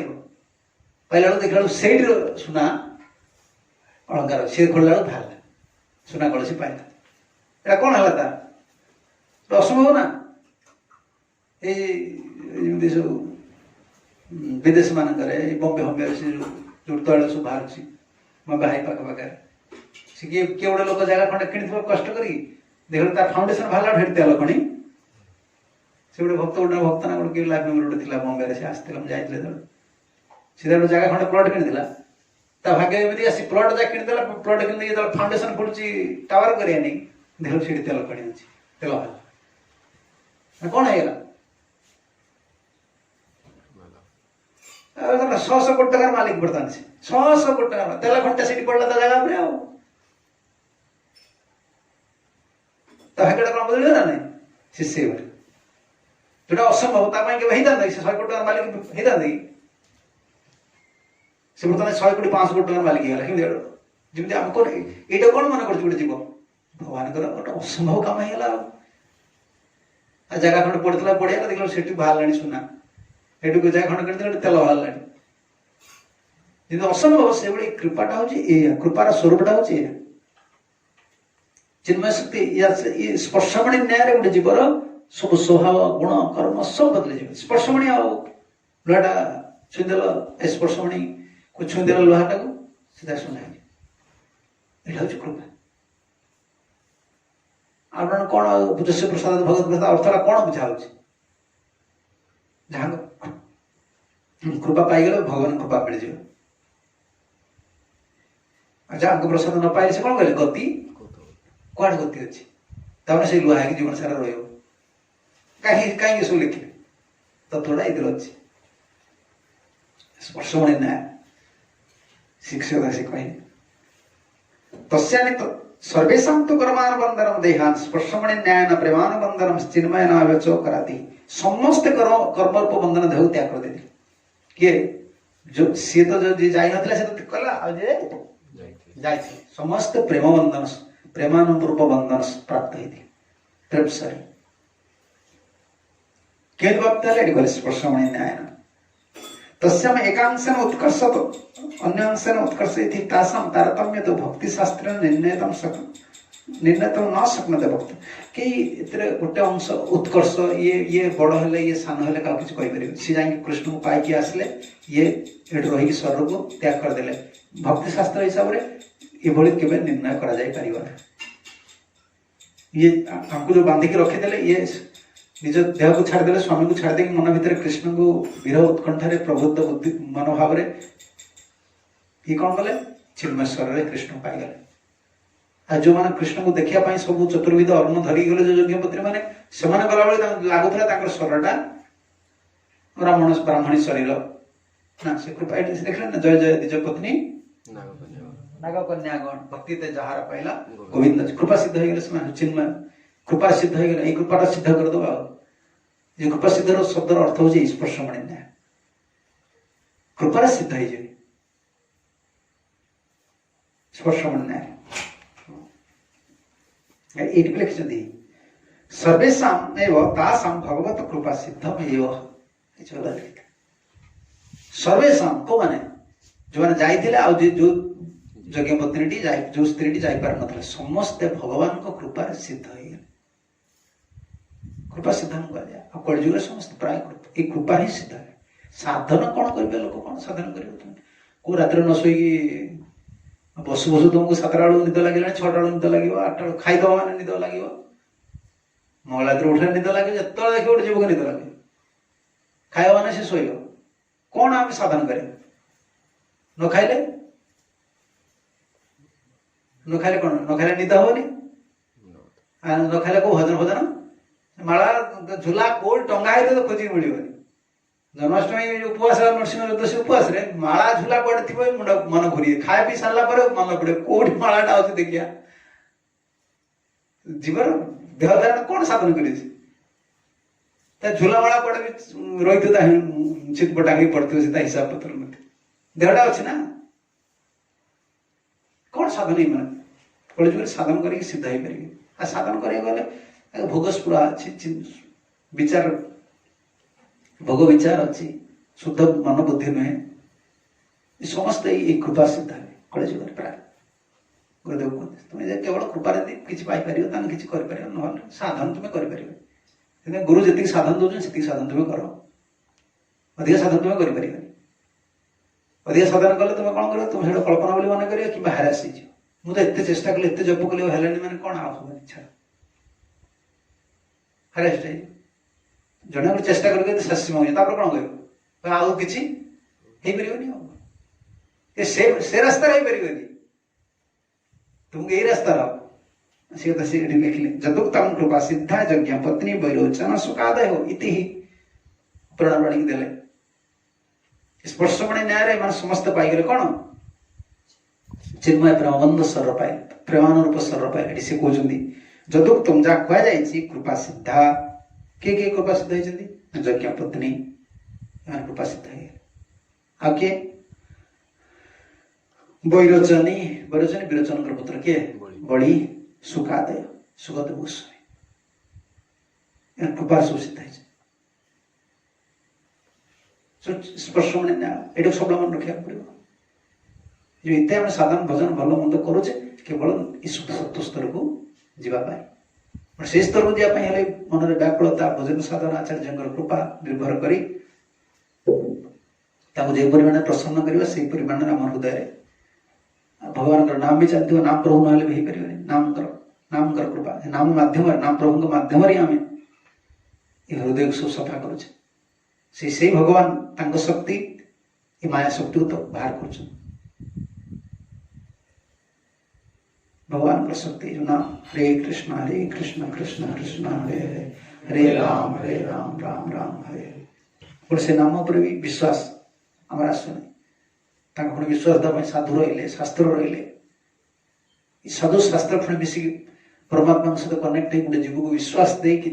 पाइला देखला से सुना अलंकार सी खोलला बाहर सुना कलसी पाइला एटा कौन है था असंभव ना ये सब विदेश मान बम्बे हम्बे से जो तैल सब बाहर बम्बे हाई पाख पाखे से किए गोटे लोक जगह खंडे किणी कष्ट करी देख तार फाउंडेशन बाहर ढेर तेल खणी से गोटे भक्त गोटे भक्त ना गोटे लाइफ मेमोरी गोटे थिला बम्बे से आसला जाइले सीधा गोटे जगह खंडे प्लट किणी ता भाग्य एमती आसी प्लट जा किणीदेला प्लट किणी जो फाउंडेशन पड़ुची टावर करिया नहीं देख सीढ़ी तेल खणी अच्छी तेल बाहर कौन है 100 कोटी टकार मालिक बर्तमान से 100 कोटी टका तेल खंडा सीटी पड़ला ता जगह पर आओ तो भाग्यटा कौन बदल ना नहीं शिष्य जोटा असंभव वही था 100 कोटी टकार मालिक ही था से बर्तमान 100 कोटी 500 कोटी टकार मालिक है जमी आमको ये कौन मन कर जीव भगवान गोटे असंभव कम है जगह खंड पड़ता पड़िया देख से बाहर सुना एटू जगह खंड कर तेल बाहर असंभव से भाई कृपाटा हूँ कृपार स्वरूपटा हूँ चिन्मय शक्ति स्पर्शमणि न्याय गोटे जीवर सब स्वभाव गुण कर्म सब बदले जाए स्पर्शमणि लुहाटा छुईदेल स्पर्शमणि को छुईदेल लुहाटा को सीधा सुना यहाँ हूँ कृपा आप कौन जस्य प्रसाद भगवत प्रसाद अर्थटा कौन बुझा जहाँ कृपा पाईगले भगवान कृपा मिल जाए जहाँ प्रसाद न पाए से कौन कहले गति कौन गति अच्छी तमें से लुहा है जीवन सारा रही कहीं सब लिखे तत्वटा इधर अच्छी स्पर्शमणि न्याय शिक्षक से कही तस्यानि सर्वेषां तो कर्मानुबन्धनं देहान् स्पर्शमणि न्यायेन प्रेमानुबन्धनं चिन्मयेन व्यचो कराति समस्ते कर्म रूप बंधन देह त्याग कर देते किए जो सी तो जो जाई नथिला से तो कला आ जे जाई समस्त प्रेम बंधन प्रेमानुरूप बंधन प्राप्त होती त्रिपसरी केद वक्त है स्पर्शमणि न्याय तस्याम एकांशन उत्कर्ष अन्यांशन उत्कर्ष इति तासाम तारतम्य तो भक्ति शास्त्र निर्णयतम न सकनते भक्त कि इतरे गोटे अंश उत्कर्ष ये बड़ हेले ये सान हेले का किछ कहि परिबे सी जाई कृष्ण को पाई के आसले ये एड रही की शरीर को त्याग कर देले भक्ति शास्त्र हिसाब रे ए भली केबे निर्णय करा जाय परिबा ये हमको जो बांधी के रखी देले ये निज देह को छाड़ देले स्वामी को छाड़ दे मन भीतर कृष्ण को विरह उत्कंठारे प्रबुद्ध बुद्धि मनोभाव रे ये कौन गले चिन्मय स्वर रे कृष्ण पाई गले आ जो माने कृष्ण को देखिया पाई सब चतुर्विध अर्ण धरी गले जो यज्ञपत्री माने समान गला बेले लागुथला ताकर स्वरटा ब्राह्मणी शरीर ना से कृपा देखले ना जय जय दिज पत्नी नाग कन्यागण भक्ति ते जहार पाइला गोविंद कृपा सिद्ध हो गले समान चिन्मय कृपा सिद्ध हो गले ए कृपाटा सिद्ध कर दो ये कृपा सिद्ध रो शब्द अर्थ हो जे स्पर्शमणि न्याय कृपा सिद्ध हो जे स्पर्शमणि न्याय एट लिखिछन्ति सर्वेषां एव तासां भगवत कृपा सिद्धम एव सर्वेषां को माने जो माने जाइथिले आ जो यज्ञपत्नीटी जो स्त्रीटी जाई पार नथले समस्त भगवान को कृपा सिद्ध हो गए कृपा सिद्ध हो गया आ कलिजुग समस्त प्राय कृपा ए कृपा ही सिद्ध है साधन कौन करिवे लोक कौन साधन करिवे तुम को रात्र न सोई बसु बसु तुमको 7 टा निद लगे 6 टा निद लगे 8 टा खाईदवा माने निद लगे मंगलाद्र उठे निद लगे जत देखो उठ जीव निद लगे खाइबा माने से सोइब कौन आम साधन करे न खाइले कौन न खाइले निद होनी न खाइले को भजन भजन माला झूला कोल टंगा है तो खोजी मिलिबनी जन्माष्टमी उपवास नरसिंह चतुर्दशी उपवास रे माला झूला पड़े थी मन घूरी खाए पी सारा पर मन पड़े कोठी मालाटा अच्छे देखिया जीवन देह धारण कौन साधन कर झूला माला पड़े रही चित पटांगी पड़ती हिसाब पत्र देहटा अच्छे ना कौन साधन ही मैंने कलिजुग साधन करके सिद्ध हो पारे आ साधन करें गले भोगस्पुरा अच्छी विचार भोग विचार अच्छी शुद्ध मन बुद्धि नुहे समस्त ये कृपा सिद्ध है कलिजुग प्राय गुरुदेव कहते तुम केवल कृपा किसी पाइपर किसी कर साधन तुम्हें कर गुरु जी साधन दौर से साधन तुम्हें कर अधिक साधन तुम्हें कर अधिक साधन कले तुम कौन कर तुम से कल्पना बोली मन कर कि हारास मुझे एते चेष्टा कले एते जप कले हेलानी मैंने कौन आसुन इच्छा हारास जड़े गोटे चेष्टा करके शाशी मांगे कौन कह आउ कि से रास्ता हो पारे तुमको यही रास्ता लिखिले जदुक्तम कृपा सिद्धा यज्ञ पत्नी वैरोचन सुखादय हो इति प्रणवाणी देले स्पर्शमणि न्याय मान समस्त पाइगले कौन चिन्मय प्रेमानंद स्वर पाए प्रेमानुरूप स्वर पाए से कहते जदुक्तम जहाँ कहुई कृपा सिद्धा किए कृपा सिद्ध होती यज्ञ पत्नी कृपा सिद्ध है आके वैरोचनी विरोचन पुत्र किए बड़ी सुखादय सुखदेव गोस्वामी कृपा सब सिद्ध है स्पर्शमणि न्याय ये सब मन रखा पड़ो जो इतने आम साधन भजन भल मंद करुचे केवल सत्व स्तर को जावाई से स्तर को जावाई मन में व्याकुलता भजन साधन आचार्य कृपा निर्भर करी जो परिमाण प्रसन्न करवा से परिमाण आम हृदय भगवान नाम भी चलती नाम प्रभु ना भी हो पारे नाम कृपा नाम मध्यम नाम प्रभु मध्यम आम हृदय को सब सफा करुचे से भगवान तांको शक्ति ये माया शक्ति को तो बाहर कर भगवान का शक्ति जो नाम हरे कृष्ण कृष्ण कृष्ण हरे हरे राम राम राम हरे और से नाम पर भी विश्वास आम आसुनी विश्वास देवाई साधु रही शास्त्र रही साधु शास्त्र पुणी मिसिक परमात्मा सहित कनेक्ट हो गोटे जीव को विश्वास देकी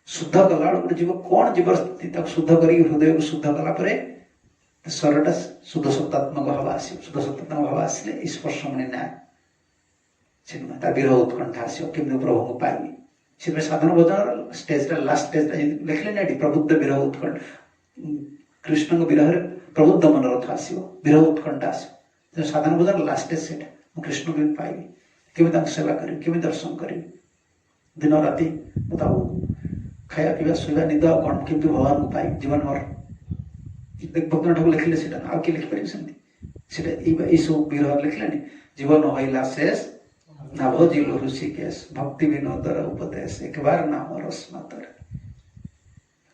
शुद्ध कला गोटे जीव कौन जीव स्थिति शुद्ध कर हृदय को शुद्ध कलापर स्वरटा शुद्ध सत्तात्मक भाव आस शुद्ध सत्तात्मक भाव आसले स्पर्शमणि न्याय चिन्मय तार विरह उत्कंठा आसो केमती प्रभु को पाइबी से साधन भजन स्टेज लास्ट स्टेज लिखले ना प्रबुद्ध विरह उत्कंठ कृष्ण को विरह प्रबुद्ध मनोरथ आसो विरह उत्कंठा आसो साधन भजन लास्ट स्टेज से कृष्ण को पाइबी केमी सेवा करी केमी दर्शन करी दिन राति बताओ खाया पीवा शोवा निद कौन केमती भगवान को पाइबी जीवन भर भक्ति ठाकुर लिखिले से आ किए लिखिपारे सब विरह लिखले जीवन हईला शेष नाभजिल ऋषिकेश भक्ति विनोदर उपदेश एक बार नाम रस्मातर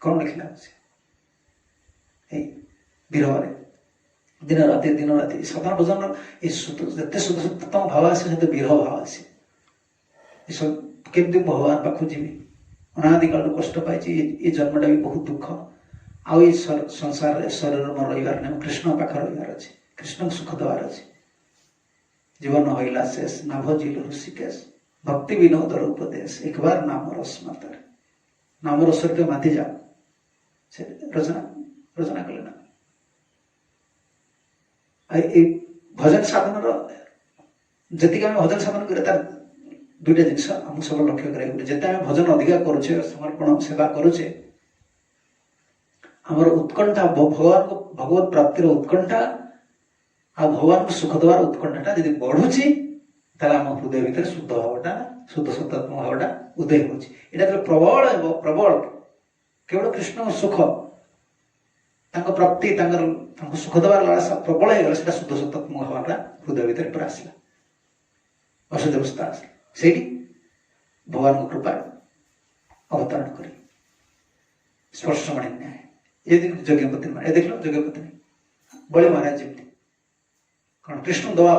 कौन लिखला विरह दिन राति साधारण भजन जिते शुद्धतम भाव आसे विरह भाव आसे केमती भगवान पाखु जी अनादि काल कष्ट पाई ये जन्मटा भी बहुत दुख आई संसार शरीर में रहीबार नहीं कृष्ण पाख रहीबार अच्छे कृष्ण सुख देवार अच्छे जीवन हईला शेष नाभजिल ऋषिकेश भक्ति विनोदर उपदेश एक बार नाम रस्मातर नाम रस माति जाओ से रचना कले ना भजन साधन जी आम भजन साधन कर तार दुईटा जिनस आम सब लक्ष्य करा जिते आम भजन अधिका करुचे समर्पण सेवा करुचे आमर उत्कंठा भगवान को भगवत प्राप्तिर उत्कंठा आ भगवान को सुख देवार उत्कंठाटा यदि बढ़ुची आम हृदय भीतर शुद्ध भावटा शुद्ध सत्तात्मक भावटा उदय होता प्रबल प्रबल केवल कृष्ण सुख प्राप्ति सुख देवार लालसा प्रबल हो गला शुद्ध सत्तात्मक भावटा हृदय भीतर पूरा आसला अशुद्ध अवस्था आसला से भगवान को कृपा अवतरण कर स्पर्शमणि न्याय ये यज्ञपति ये देख लो यज्ञपति बड़े महाराज जमी कौन कृष्ण दवा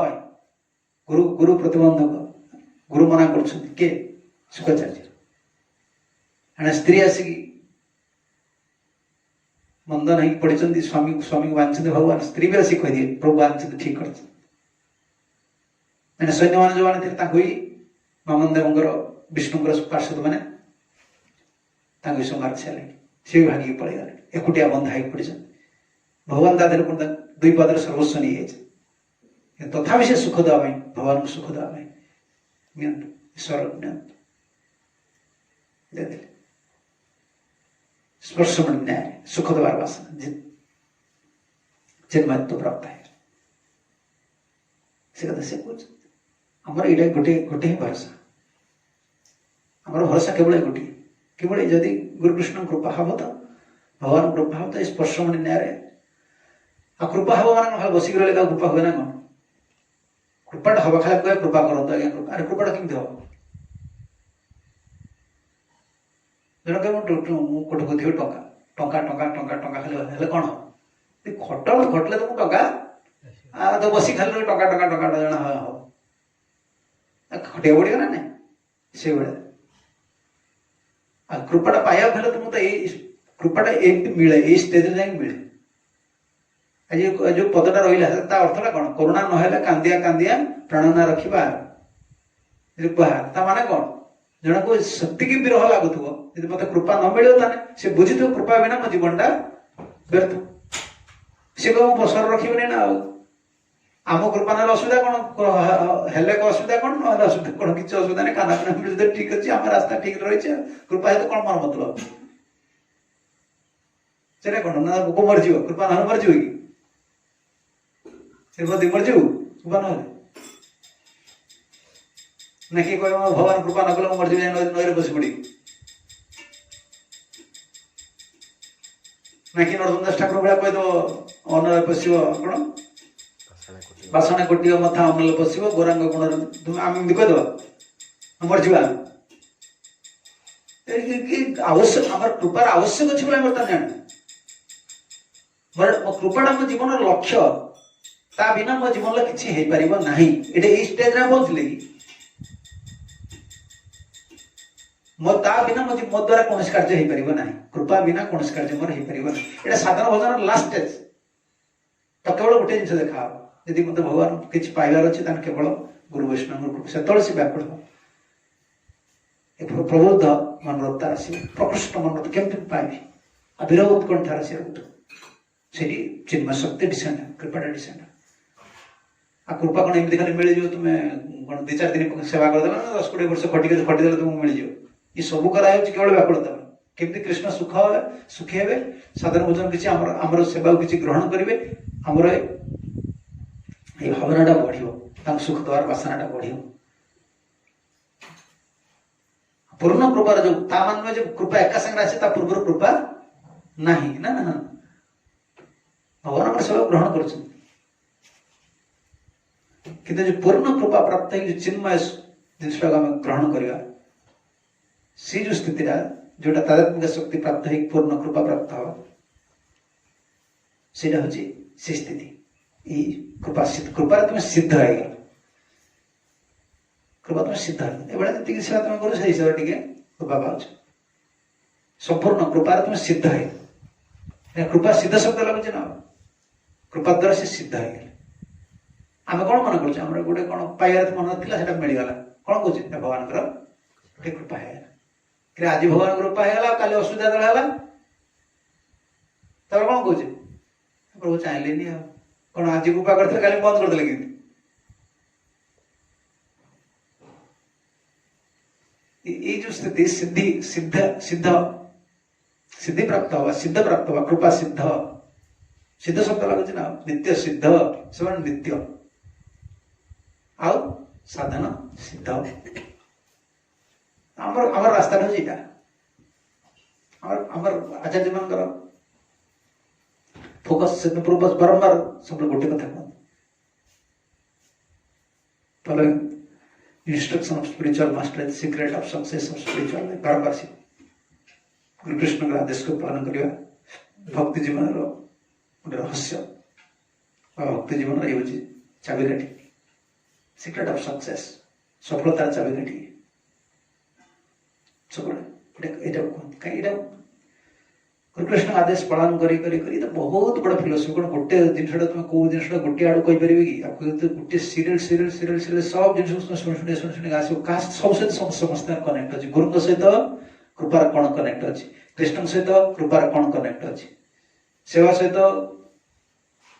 गुरु गुरु प्रतिबंधक गुरु मना कर शुक्राचार्य स्त्री आसिकी मंद नहीं पढ़ी स्वामी स्वामी को बांधते भगवान स्त्री भी आसिक कह दिए प्रभु बांधते ठीक कर सैन्य मान जो मैंने वामन देव विष्णुकर पार्षद मैंने संहार छाले सी भी भांगिक पड़े गले एकुटिया बंधा हो पड़ भगवान ता दुई पदर सर्वस्व नहीं जाए तथापि से सुख देवा भगवान को सुख देवा ईश्वर स्पर्शमणि न्याय सुख देवार वासना चिन्मयत्व प्राप्त है से कथा से कुछ आमर ये गोटे गोटे ही भरोसा आमर भरोसा केवल गोटे केवल जदि गुरुकृष्ण कृपा हम तो भगवान कृपा हम तो स्पर्शमणि न्याय आ कृपा हम मान भाव बसिक रहा कृपा हुए ना कौन कृपाटा हवा खाली कहे कृपा करते आज्ञा कृपा अरे कृपाटा केमती हम जन कह कोटे को दियो टंका टंका टंका टंका टंका खाली कौन हम खट खटले तुम टंका तो बसी खाली टंका टंका टंका जन हम खटिया पड़ेगा ना नहीं से कृपाटा पाया तुम तो कृपाटा एमती मिले ये स्टेज जाए मिले आज जो पदटा रहा अर्थटा कौन करुणा ना कांदिया कांदिया प्राण ना रखा माने कौन जन को सत्य की विरह लगुव यदि मत कृपा न मिले से बुझी कृपा बिना मो जीवनटा व्यर्थ सी कह बसर रखी ना आम कृपा ना असुविधा कौन हेले असुविधा कौन ना असुविधा कौन किसी असुविधा नहीं खाना पीना मिले ठीक अच्छे आम रास्ता ठीक रही कृपा है कौन मार मतलब से कौन ना भोक मरजी कृपा ना मरजी कि मरजी कृपा ना ना किए कह भगवान कृपा न कले मरजी नई बस पड़ी ना कि नरसिंह ठाकुर भाया कहीदेव अन्न पशु कौन बासना कोटी मथा अन्न पशु गौरांग गुण आम कहीदेव मरजी आवश्यक आम कृपार आवश्यक अच्छे बोले बर्तमान जाने कृपाटा मो जीवन लक्ष्य ता बिना मो जीवन किसी हो पार ना ये स्टेज बोलते कि मो ता बिना मो द्वारा कौन कार्य हो पार ना कृपा बिना कौन कार्य मोर हो पार ना साधारण भजन लास्ट स्टेज तो केवल गोटे जिन देखा यदि मत भगवान किसी पाइबार अच्छे केवल गुरु वैष्णव से व्याकुल हो ପ୍ରବୁଦ୍ଧ ମନୋରଥ ତାର ଆସିବ, ପ୍ରକୃଷ୍ଟ ମନୋରଥ କେମିତି ପାଇବି, ଅବିରହ ଉତ୍କଣ୍ଠାର ସେ ରହୁଥିବ। ସେଠି ଚିନ୍ମୟ ଶକ୍ତି ଡିସେଣ୍ଡ, କୃପାଟା ଡିସେଣ୍ଡ। ଆଉ କୃପା କ'ଣ ଏମିତି ଖାଲି ମିଳିଯିବ, ତୁମେ କ'ଣ 2-4 ଦିନ ସେବା କରିଦେଲ ନା 10-20 ବର୍ଷ ଖଟିଦେଲେ ତୁମକୁ ମିଳିଯିବ? ଏ ସବୁ କରାଯାଉଛି କେବଳ ବ୍ୟାକୁଳତା ପାଇଁ। କେମିତି କୃଷ୍ଣ ସୁଖୀ ହେବେ, ସାଧାରଣ ଭୋଜନ କିଛି ଆମର ସେବାକୁ କିଛି ଗ୍ରହଣ କରିବେ, ଆମର এই ଭାବନାଟା ବଢିବ, ତାଙ୍କୁ ସୁଖ ଦେବାର ବାସନାଟା ବଢିବ। ପୂର୍ଣ୍ଣ କୃପାର ଯୋଉ ତା ମାନେ ଯେ କୃପା ଏକା ସାଙ୍ଗରେ ଆସେ, ତା ପୂର୍ବରୁ କୃପା ନାହିଁ। ନା ନା ନା, ଭଗବାନ ଆମର ସେବା ଗ୍ରହଣ କରୁଛନ୍ତି, କିନ୍ତୁ ଯୋଉ ପୂର୍ଣ୍ଣ କୃପା ପ୍ରାପ୍ତ ହେଇକି ଚିନ୍ମୟ ଜିନିଷଟାକୁ ଆମେ ଗ୍ରହଣ କରିବା, ସେ ଯୋଉ ସ୍ଥିତିଟା ଯୋଉଟା ତାଦାତ୍ମିକ ଶକ୍ତି ପ୍ରାପ୍ତ ହେଇକି ପୂର୍ଣ୍ଣ କୃପା ପ୍ରାପ୍ତ ହବ, ସେଇଟା ହଉଛି ସେ ସ୍ଥିତି। এই କୃପାରେ ତୁମେ ସିଦ୍ଧ ହେଇଗଲ, କୃପା ତୁମେ ସିଦ୍ଧ ହେଇଗଲ। ଏଭଳିଆ ଯେତିକି ସେବା ତୁମେ କରୁଛ ସେଇ ହିସାବରେ ଟିକେ କୃପା ପାଉଛ। ସମ୍ପୂର୍ଣ୍ଣ କୃପାରେ ତୁମେ ସିଦ୍ଧ ହେଇଗଲ। କୃପା ସିଦ୍ଧ ଶବ୍ଦ ଲାଗୁଛି ନା, କୃପା ଦ୍ୱାରା ସେ ସିଦ୍ଧ ହେଇଗଲେ। ଆମେ କ'ଣ ମନେ କରୁଛୁ, ଆମର ଗୋଟେ କ'ଣ ପାଇବାର ମନ ଥିଲା, ସେଟା ମିଳିଗଲା। କ'ଣ କହୁଛି, ଭଗବାନଙ୍କର ଗୋଟେ କୃପା ହେଇଗଲା। ଆଜି ଭଗବାନଙ୍କର କୃପା ହେଇଗଲା, କାଲି ଅସୁବିଧା ଯେତେବେଳେ ହେଲା ତାପରେ କ'ଣ କହୁଛେ, ପ୍ରଭୁ ଚାହିଁଲେନି ଆଉ କ'ଣ, ଆଜି କୃପା କରିଥିଲେ କାଲି ବନ୍ଦ କରିଦେଲେ କିନ୍ତୁ। এই ଯୋଉ ସ୍ଥିତି ସିଦ୍ଧି ପ୍ରାପ୍ତ ହବା, ସିଦ୍ଧ ପ୍ରାପ୍ତ ହବା, କୃପା ସିଦ୍ଧ ଶବ୍ଦ ଲାଗୁଛି ନା, ନିତ୍ୟ ସିଦ୍ଧ, ସେମାନେ ନିତ୍ୟ। ଆଉ ସାଧନ ସିଦ୍ଧ। ଆମର ରାସ୍ତାଟା ହଉଛି ଏଇଟା। ଆମର ଆଚାର୍ଯ୍ୟ ମାନଙ୍କର ଫୋକସ୍ ବାରମ୍ବାର ସବୁବେଳେ ଗୋଟେ କଥା କୁହନ୍ତି, following instruction of spiritual master, the secret of success of spiritual life। ବାରମ୍ବାର ସେ ଗୁରୁକୃଷ୍ଣଙ୍କର ଆଦେଶକୁ ପାଳନ କରିବା ଭକ୍ତି ଜୀବନର ଗୋଟେ ରହସ୍ୟ, ବା ଭକ୍ତି ଜୀବନର ଇଏ ହେଉଛି ଚାବିକାଠି, ସିକ୍ରେଟ ଅଫ୍ ସକ୍ସେସ୍, ସଫଳତାର ଚାବିକାଠି ସବୁବେଳେ ଏଇଟା କୁହନ୍ତି। କାହିଁକି ଏଇଟା ଗୁରୁକୃଷ୍ଣ ଆଦେଶ ପାଳନ କରି ତ ବହୁତ ବଡ଼ ଫିଲୋସଫି। କ'ଣ ଗୋଟେ ଜିନିଷଟା ତୁମେ କୋଉ ଜିନିଷଟା ଗୋଟିଏ ଆଡ଼ୁ କହିପାରିବେ କି? ଗୋଟିଏ ସିରିଏଲ ସବୁ ଜିନିଷ ଶୁଣି ଆସିବ। କାହା ସବୁ ସହିତ ସମସ୍ତଙ୍କ କନେକ୍ଟ ଅଛି। ଗୁରୁଙ୍କ ସହିତ କୃପାର କ'ଣ କନେକ୍ଟ ଅଛି, କୃଷ୍ଣଙ୍କ ସହିତ କୃପାର କ'ଣ କନେକ୍ଟ ଅଛି, ସେବା ସହିତ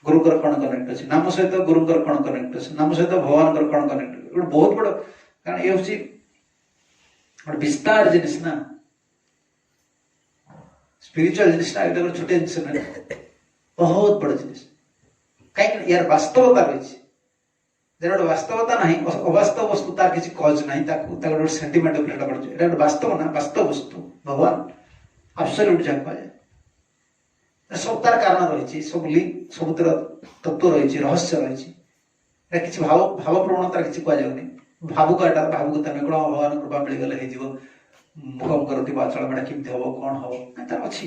ଗୁରୁଙ୍କର କ'ଣ କନେକ୍ଟ ଅଛି, ନାମ ସହିତ ଗୁରୁଙ୍କର କ'ଣ କନେକ୍ଟ ଅଛି, ନାମ ସହିତ ଭଗବାନଙ୍କର କ'ଣ କନେକ୍ଟ ଅଛି। ଗୋଟେ ବହୁତ ବଡ଼, କାରଣ ଏ ହେଉଛି ଗୋଟେ ବିସ୍ତାର ଜିନିଷ ନା। ସ୍ପିରିଚୁଆଲ ଜିନିଷଟା ଏଇଟା ଗୋଟେ ଛୋଟ ଜିନିଷ ନୁହେଁ, ବହୁତ ବଡ଼ ଜିନିଷ। କାହିଁକି ୟାର ବାସ୍ତବତା ରହିଛି। ଯାହାର ଗୋଟେ ବାସ୍ତବତା ନାହିଁ, ଅବାସ୍ତବ ବସ୍ତୁ, ତାର କିଛି କଜ ନାହିଁ, ତାକୁ ଗୋଟେ ସେଣ୍ଟିମେଣ୍ଟ ଉପରେ ସେଟା ପଡୁଛି। ଏଇଟା ଗୋଟେ ବାସ୍ତବ ନା, ବାସ୍ତବ ବସ୍ତୁ ଭଗବାନ ଆବସଲ୍ୟୁଟ ଯାହାକୁ କୁହାଯାଏ। ସବୁ ତାର କାରଣ ରହିଛି, ସବୁ ଲିଙ୍କ, ସବୁଥିର ତତ୍ତ୍ୱ ରହିଛି, ରହସ୍ୟ ରହିଛି। ଏଟା କିଛି ଭାବ ପ୍ରବଣତାର କିଛି କୁହାଯାଉନି। ଭାବୁକତା ନୁହେଁ, କ'ଣ ଭଗବାନ କୃପା ମିଳିଗଲେ ହେଇଯିବ, ମୁଖମ କରୁଥିବା ଆଚରଣ ଏଟା କେମିତି ହବ, କ'ଣ ହବ, ତାର ଅଛି,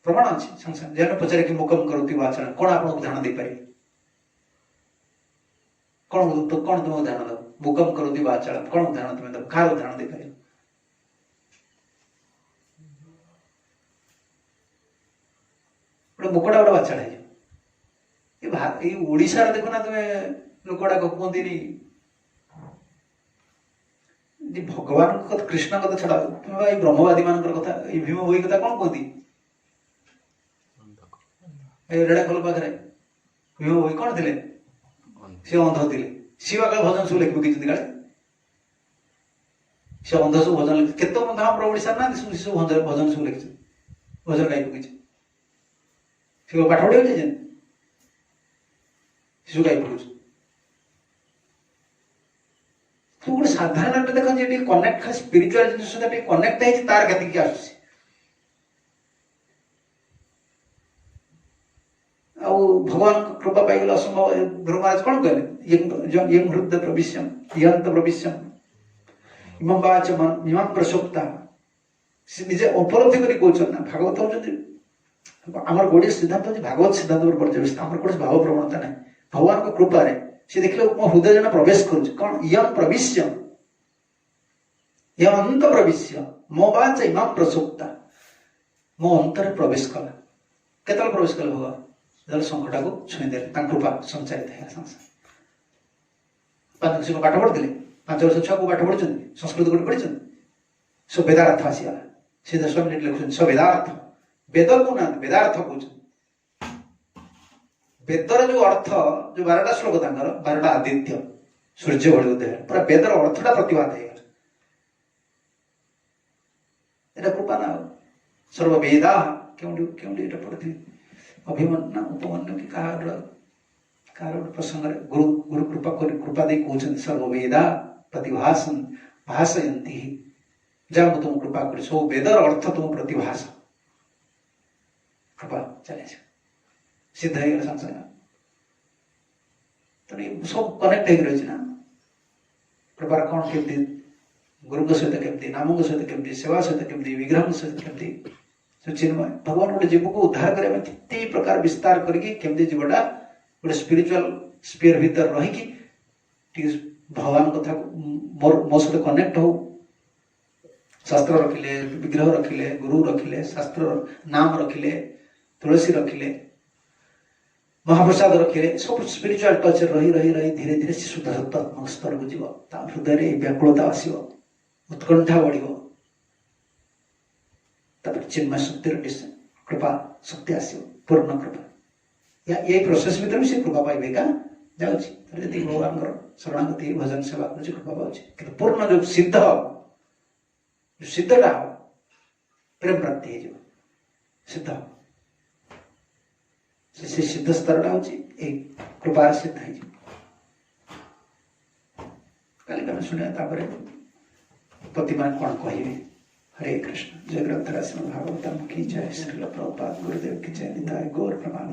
ପ୍ରମାଣ ଅଛି। ସାଙ୍ଗେ ସାଙ୍ଗେ ଯେହେତୁ ପଚାରେ କି ମୁଖମ କରୁଥିବା ଆଚରଣ କ'ଣ ଆପଣଙ୍କୁ ଉଦାହରଣ ଦେଇପାରିବେ, କ'ଣ ତୁମେ ଉଦାହରଣ ଦେବ? ମୁଖମ କରୁଥିବା ଆଚରଣ କ'ଣ ଉଦାହରଣ ତୁମେ ଦେବ, କାହାର ଉଦାହରଣ ଦେଇପାରିବ? ଗୋଟେ ମୁକଟା ଗୋଟେ ବାଚାଳ ହେଇଯିବ। ଏଇ ଓଡ଼ିଶାରେ ଦେଖୁନା ତୁମେ ଲୋକଗୁଡାକ କୁହନ୍ତିନି ଭଗବାନଙ୍କ କଥା, କୃଷ୍ଣଙ୍କ କଥା ଛଡା ତୁମେ ଏଇ ବ୍ରହ୍ମବାଦୀ ମାନଙ୍କର କଥା, ଏଇ ଭୀମ ଭୋଇ କଥା କ'ଣ କୁହନ୍ତି? ଏଇ ରେଡାଖୋଲ ପାଖରେ ଭୀମ ଭୋଇ କ'ଣ ଥିଲେ? ସେ ଅନ୍ଧ ଥିଲେ। ସିଏ ବା କାଳେ ଭଜନ ସବୁ ଲେଖି ପକେଇଛନ୍ତି। କାଳେ ସେ ଅନ୍ଧ ସବୁ ଭଜନ ଲେଖି, କେତେ ମଧ୍ୟ ଆମର ଓଡ଼ିଶାରେ ନାହାନ୍ତି ସବୁ ଭଜନ ସବୁ ଲେଖିଛନ୍ତି, ଭଜନ ଗାଇ ପକେଇଛନ୍ତି। ସେ ପାଠ ପଢିବାକୁ ଯାଇଛନ୍ତି, ଶିଶୁ ଗାଇ ପକଉଛନ୍ତି। ତୁ ଗୋଟେ ସାଧାରଣ ଦେଖ ଯେ ଟିକେ କନେକ୍ଟ, ଖାଲି ସ୍ପିରିଚୁଆଲ ଜିନିଷ ସହିତ ଟିକେ କନେକ୍ଟ ହେଇଛି, ତାର କେତିକି ଆସୁଛି। ଆଉ ଭଗବାନଙ୍କ କୃପା ପାଇଗଲେ ଅସମ୍ଭବ। ଧ୍ରୁବ ମହାରାଜ କ'ଣ କହିଲେ? ୟଂ ହୃଦ ପ୍ରବିଶ୍ୟମ୍ ୟନ୍ତ ପ୍ରବିଶ୍ୟମ୍ ଇମଂ ବାଚ ଇମାଂ ପ୍ରସକ୍ତା। ସେ ନିଜେ ଉପଲବ୍ଧି କରି କହୁଛନ୍ତି ନା। ଭାଗବତ ହଉଛନ୍ତି ଆମର ଗୋଟିଏ ସିଦ୍ଧାନ୍ତ ହେଉଛି ଭାଗବତ ସିଦ୍ଧାନ୍ତ ଉପରେ ପର୍ଯ୍ୟବେସିତ। ଆମର କୌଣସି ଭାବ ପ୍ରବଣତା ନାହିଁ। ଭଗବାନଙ୍କ କୃପାରେ ସେ ଦେଖିଲେ ମୋ ହୃଦୟ ଜଣେ ପ୍ରବେଶ କରୁଛି। କ'ଣ? ୟଂ ପ୍ରବିଶ୍ୟମ୍ ୟନ୍ତ ପ୍ରବିଶ୍ୟ ମୋ ବାଚ ଇମାଂ ପ୍ରସକ୍ତା। ମୋ ଅନ୍ତରରେ ପ୍ରବେଶ କଲା। କେତେବେଳେ ପ୍ରବେଶ କଲେ ଭଗବାନ? ଯେତେବେଳେ ଶଙ୍ଖଟାକୁ ଛୁଇଁଦେଲେ, ତାଙ୍କ କୃପା ସଞ୍ଚାରିତ ହେଲା। ସାଙ୍ଗେ ସାଙ୍ଗେ ପାଞ୍ଚ ପାଠ ପଢିଥିଲେ, ପାଞ୍ଚ ବର୍ଷ ଛୁଆ କୋଉ ପାଠ ପଢୁଛନ୍ତି ସଂସ୍କୃତ ଗୋଟେ ପଢିଛନ୍ତି ସବୁ ବେଦାର୍ଥ ଆସିଗଲା ସେ ଦଶ ମିନିଟ୍ ଲେଖୁଛନ୍ତି ସବୁ ବେଦାର୍ଥ ବେଦ କହୁନାହାନ୍ତି ବେଦାର୍ଥ କହୁଛନ୍ତି ବେଦର ଯୋଉ ଅର୍ଥ ଯୋଉ 12ଟା ଶ୍ଲୋକ ତାଙ୍କର 12ଟା ଆଦିତ୍ୟ ସୂର୍ଯ୍ୟ ଭଳି ଉଦୟ ପୁରା ବେଦର ଅର୍ଥଟା ପ୍ରତିବାଦ ହେଇଗଲା ଏଇଟା କୃପା ନା ଆଉ ସର୍ବବେଦା କେଉଁଠି କେଉଁଠି ଏଇଟା ପଢିଥିବି ଅଭିମନ୍ୟୁ ଉପମନ୍ୟୁ କି କାହାର ଗୋଟେ ପ୍ରସଙ୍ଗରେ ଗୁରୁ କୃପା ଦେଇ କହୁଛନ୍ତି ସର୍ବବେଦା ପ୍ରତିଭାସନ ଭାଷୟନ୍ତି ଯାହା ମୁଁ ତୁମକୁ କୃପା କରି ସବୁ ବେଦର ଅର୍ଥ ତୁମ ପ୍ରତିଭାସ କୃପା ଚାଲିଛି ସିଦ୍ଧ ହେଇଗଲା ସାଙ୍ଗେ ସାଙ୍ଗେ ତେଣୁ ସବୁ କନେକ୍ଟ ହେଇକି ରହିଛି ନା କୃପାର କ'ଣ କେମିତି ଗୁରୁଙ୍କ ସହିତ କେମିତି ନାମଙ୍କ ସହିତ କେମିତି ସେବା ସହିତ କେମିତି ବିଗ୍ରହଙ୍କ ସହିତ କେମିତି ଚିନ୍ମୟ ଭଗବାନ ଗୋଟେ ଜୀବକୁ ଉଦ୍ଧାର କରିବା ପାଇଁ କେତେ ପ୍ରକାର ବିସ୍ତାର କରିକି କେମିତି ଜୀବଟା ଗୋଟେ ସ୍ପିରିଚୁଆଲ ସ୍ପିୟର ଭିତରେ ରହିକି ଟିକେ ଭଗବାନ କଥାକୁ ମୋ ସହିତ କନେକ୍ଟ ହଉ ଶାସ୍ତ୍ର ରଖିଲେ ବିଗ୍ରହ ରଖିଲେ ଗୁରୁ ରଖିଲେ ଶାସ୍ତ୍ର ନାମ ରଖିଲେ ତୁଳସୀ ରଖିଲେ ମହାପ୍ରସାଦ ରଖିଲେ ସବୁ ସ୍ପିରିଚୁଆଲ ଟଚରେ ରହି ରହି ରହି ଧୀରେ ଧୀରେ ସେ ଶୁଦ୍ଧ ସତ୍ତାତ୍ମକ ସ୍ତରକୁ ଯିବ ତା ହୃଦୟରେ ବ୍ୟାକୁଳତା ଆସିବ ଉତ୍କଣ୍ଠା ବଢିବ ତାପରେ ଚିନ୍ମୟ ଶକ୍ତିର କୃପା ଶକ୍ତି ଆସିବ ପୂର୍ଣ୍ଣ କୃପା ଏଇ ପ୍ରୋସେସ ଭିତରେ ସେ କୃପା ପାଇବେ କା ଯାଉଛି ଯେତିକି ଭଗବାନଙ୍କର ଶରଣାଗତି ଭଜନ ସେବା କରୁଛି କୃପା ପାଉଛି କିନ୍ତୁ ପୂର୍ଣ୍ଣ ଯୋଉ ସିଦ୍ଧଟା ହବ ପ୍ରେମ ପ୍ରାପ୍ତି ହେଇଯିବ ସିଦ୍ଧ ସେ ସିଦ୍ଧ ସ୍ତରଟା ହଉଛି ଏଇ କୃପାର ସିଦ୍ଧ ହେଇଯିବ କାଲି ଆମେ ଶୁଣିବା ତାପରେ ପତିମାନେ କ'ଣ କହିବେ हरे कृष्ण जय ग्रंथराज भागवतम की जय श्रील प्रभुपाद गुरुदेव की जय निताय गौर प्रमाण